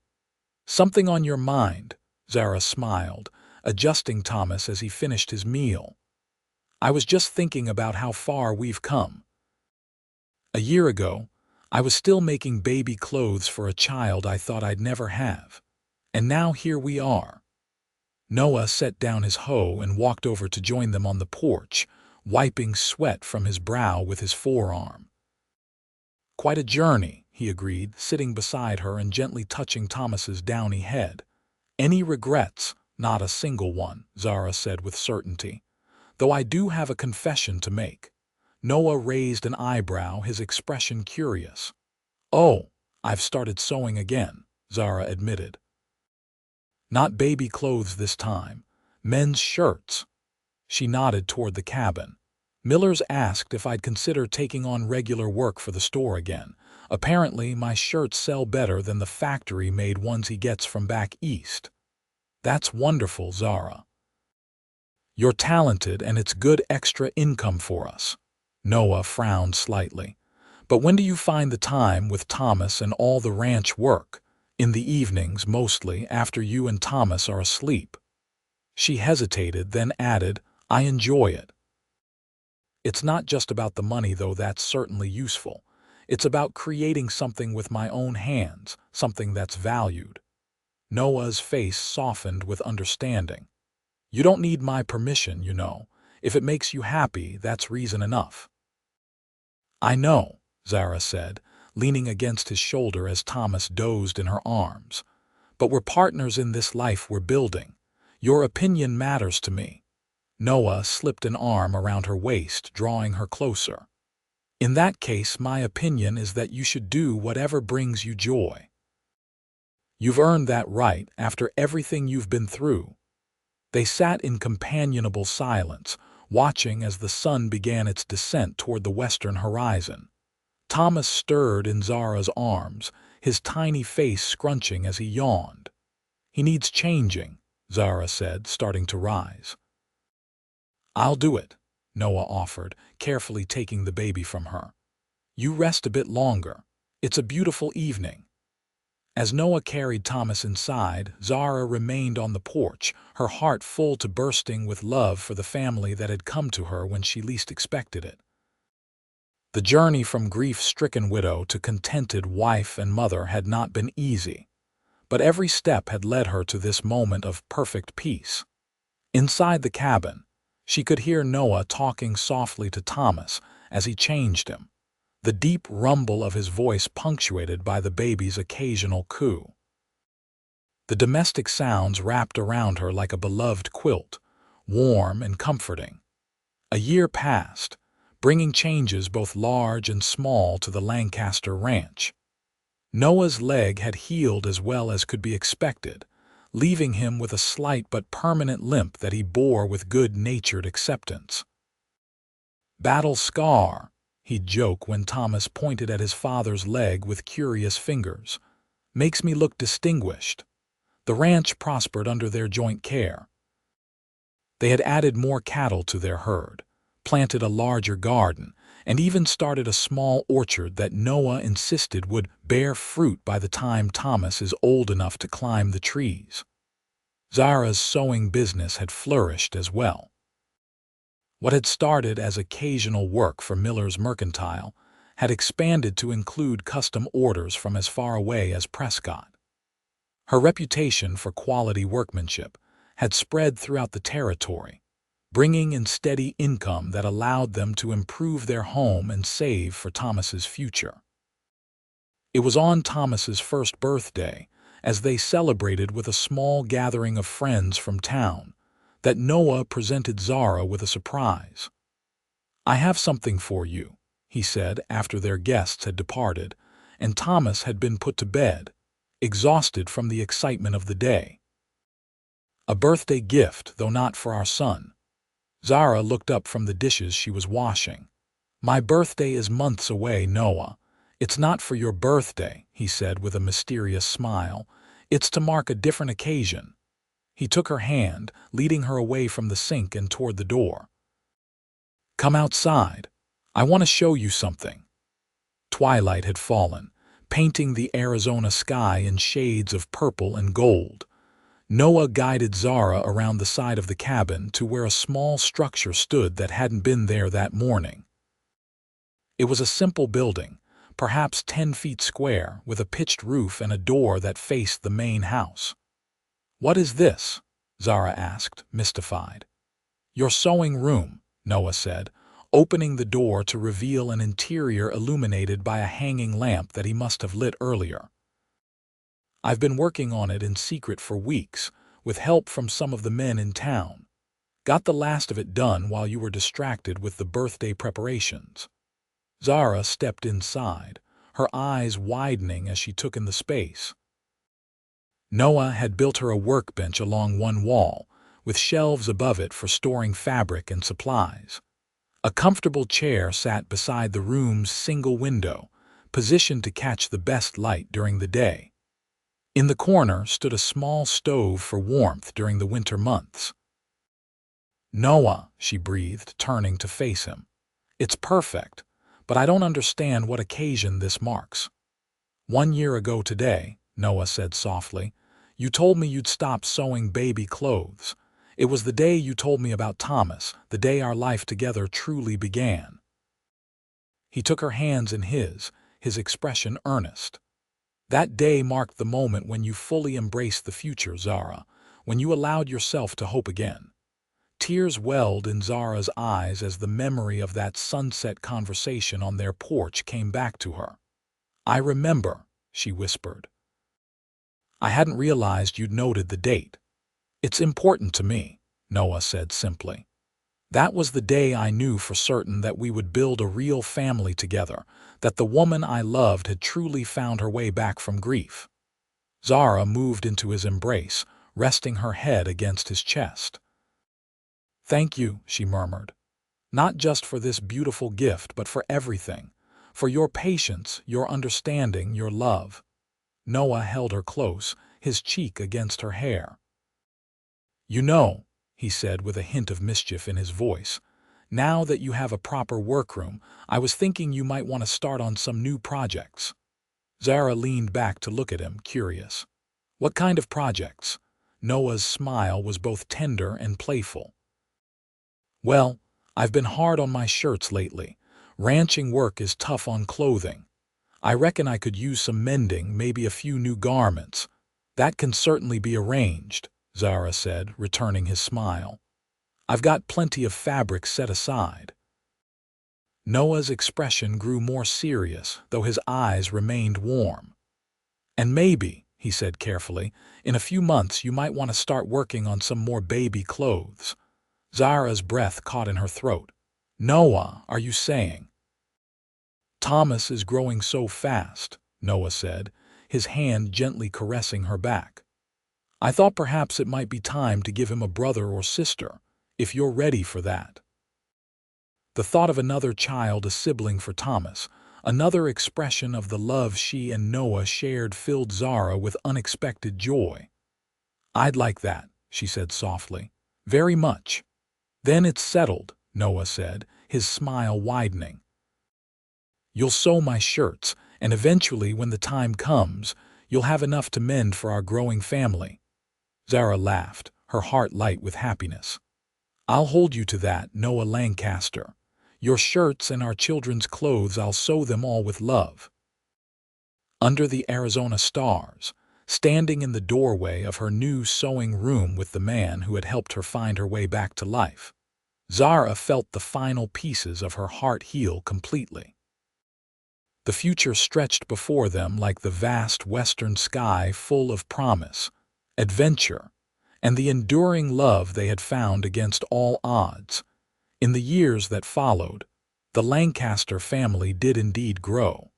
"Something on your mind?" Zara smiled, adjusting Thomas as he finished his meal. "I was just thinking about how far we've come. A year ago, I was still making baby clothes for a child I thought I'd never have. And now here we are." Noah set down his hoe and walked over to join them on the porch, wiping sweat from his brow with his forearm. "Quite a journey," he agreed, sitting beside her and gently touching Thomas's downy head. "Any regrets?" "Not a single one," Zara said with certainty. "Though I do have a confession to make." Noah raised an eyebrow, his expression curious. "Oh, I've started sewing again," Zara admitted. "Not baby clothes this time. Men's shirts." She nodded toward the cabin. "Miller's asked if I'd consider taking on regular work for the store again. Apparently, my shirts sell better than the factory-made ones he gets from back east." "That's wonderful, Zara. You're talented and it's good extra income for us." Noah frowned slightly. "But when do you find the time with Thomas and all the ranch work?" "In the evenings, mostly, after you and Thomas are asleep." She hesitated, then added, "I enjoy it. It's not just about the money, though that's certainly useful. It's about creating something with my own hands, something that's valued." Noah's face softened with understanding. "You don't need my permission, you know. If it makes you happy, that's reason enough." "I know," Zara said, leaning against his shoulder as Thomas dozed in her arms. "But we're partners in this life we're building. Your opinion matters to me." Noah slipped an arm around her waist, drawing her closer. "In that case, my opinion is that you should do whatever brings you joy. You've earned that right after everything you've been through." They sat in companionable silence, watching as the sun began its descent toward the western horizon. Thomas stirred in Zara's arms, his tiny face scrunching as he yawned. "He needs changing," Zara said, starting to rise. "I'll do it," Noah offered, carefully taking the baby from her. "You rest a bit longer. It's a beautiful evening." As Noah carried Thomas inside, Zara remained on the porch, her heart full to bursting with love for the family that had come to her when she least expected it. The journey from grief-stricken widow to contented wife and mother had not been easy, but every step had led her to this moment of perfect peace. Inside the cabin, she could hear Noah talking softly to Thomas as he changed him, the deep rumble of his voice punctuated by the baby's occasional coo. The domestic sounds wrapped around her like a beloved quilt, warm and comforting. A year passed, bringing changes both large and small to the Lancaster ranch. Noah's leg had healed as well as could be expected, leaving him with a slight but permanent limp that he bore with good-natured acceptance. "Battle scar," he'd joke when Thomas pointed at his father's leg with curious fingers. "Makes me look distinguished." The ranch prospered under their joint care. They had added more cattle to their herd, planted a larger garden, and even started a small orchard that Noah insisted would bear fruit by the time Thomas is old enough to climb the trees. Zara's sewing business had flourished as well. What had started as occasional work for Miller's Mercantile had expanded to include custom orders from as far away as Prescott. Her reputation for quality workmanship had spread throughout the territory, bringing in steady income that allowed them to improve their home and save for Thomas's future. It was on Thomas's first birthday, as they celebrated with a small gathering of friends from town, that Noah presented Zara with a surprise. "I have something for you," he said after their guests had departed, and Thomas had been put to bed, exhausted from the excitement of the day. "A birthday gift, though not for our son." Zara looked up from the dishes she was washing. "My birthday is months away, Noah. It's not for your birthday," he said with a mysterious smile. "It's to mark a different occasion." He took her hand, leading her away from the sink and toward the door. "Come outside. I want to show you something." Twilight had fallen, painting the Arizona sky in shades of purple and gold. Noah guided Zara around the side of the cabin to where a small structure stood that hadn't been there that morning. It was a simple building, perhaps 10 feet square, with a pitched roof and a door that faced the main house. "What is this?" Zara asked, mystified. "Your sewing room," Noah said, opening the door to reveal an interior illuminated by a hanging lamp that he must have lit earlier. "I've been working on it in secret for weeks, with help from some of the men in town. Got the last of it done while you were distracted with the birthday preparations." Zara stepped inside, her eyes widening as she took in the space. Noah had built her a workbench along one wall, with shelves above it for storing fabric and supplies. A comfortable chair sat beside the room's single window, positioned to catch the best light during the day. In the corner stood a small stove for warmth during the winter months. "Noah," she breathed, turning to face him. "It's perfect, but I don't understand what occasion this marks." "1 year ago today," Noah said softly, "you told me you'd stop sewing baby clothes. It was the day you told me about Thomas, the day our life together truly began." He took her hands in his expression earnest. "That day marked the moment when you fully embraced the future, Zara, when you allowed yourself to hope again." Tears welled in Zara's eyes as the memory of that sunset conversation on their porch came back to her. "I remember," she whispered. "I hadn't realized you'd noted the date." "It's important to me," Noah said simply. "That was the day I knew for certain that we would build a real family together, that the woman I loved had truly found her way back from grief." Zara moved into his embrace, resting her head against his chest. "Thank you," she murmured. "Not just for this beautiful gift, but for everything. For your patience, your understanding, your love." Noah held her close, his cheek against her hair. "You know," he said with a hint of mischief in his voice, "now that you have a proper workroom, I was thinking you might want to start on some new projects." Zara leaned back to look at him, curious. What kind of projects? Noah's smile was both tender and playful. Well, I've been hard on my shirts lately. Ranching work is tough on clothing. I reckon I could use some mending, maybe a few new garments. That can certainly be arranged, Zara said, returning his smile. I've got plenty of fabric set aside. Noah's expression grew more serious, though his eyes remained warm. And maybe, he said carefully, in a few months you might want to start working on some more baby clothes. Zara's breath caught in her throat. Noah, are you saying? Thomas is growing so fast, Noah said, his hand gently caressing her back. I thought perhaps it might be time to give him a brother or sister, if you're ready for that. The thought of another child, a sibling for Thomas, another expression of the love she and Noah shared, filled Zara with unexpected joy. I'd like that, she said softly. Very much. Then it's settled, Noah said, his smile widening. You'll sew my shirts, and eventually, when the time comes, you'll have enough to mend for our growing family. Zara laughed, her heart light with happiness. I'll hold you to that, Noah Lancaster. Your shirts and our children's clothes, I'll sew them all with love. Under the Arizona stars, standing in the doorway of her new sewing room with the man who had helped her find her way back to life, Zara felt the final pieces of her heart heal completely. The future stretched before them like the vast western sky, full of promise, adventure, and the enduring love they had found against all odds. In the years that followed, the Lancaster family did indeed grow.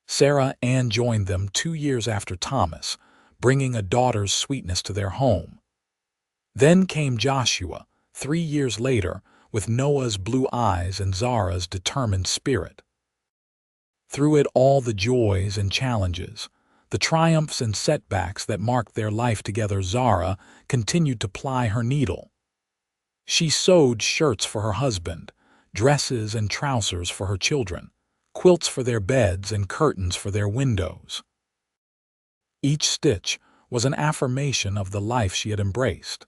Sarah Ann joined them 2 years after Thomas, bringing a daughter's sweetness to their home. Then came Joshua, 3 years later, with Noah's blue eyes and Zara's determined spirit. Through it all, the joys and challenges, the triumphs and setbacks that marked their life together, Zara continued to ply her needle. She sewed shirts for her husband, dresses and trousers for her children, quilts for their beds and curtains for their windows. Each stitch was an affirmation of the life she had embraced,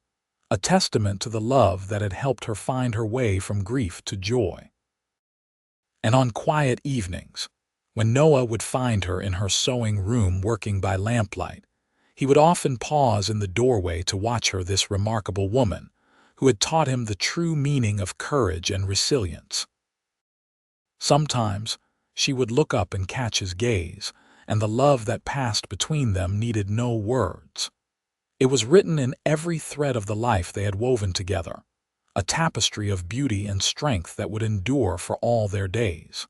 a testament to the love that had helped her find her way from grief to joy. And on quiet evenings, when Noah would find her in her sewing room working by lamplight, he would often pause in the doorway to watch her, this remarkable woman, who had taught him the true meaning of courage and resilience. Sometimes she would look up and catch his gaze, and the love that passed between them needed no words. It was written in every thread of the life they had woven together, a tapestry of beauty and strength that would endure for all their days.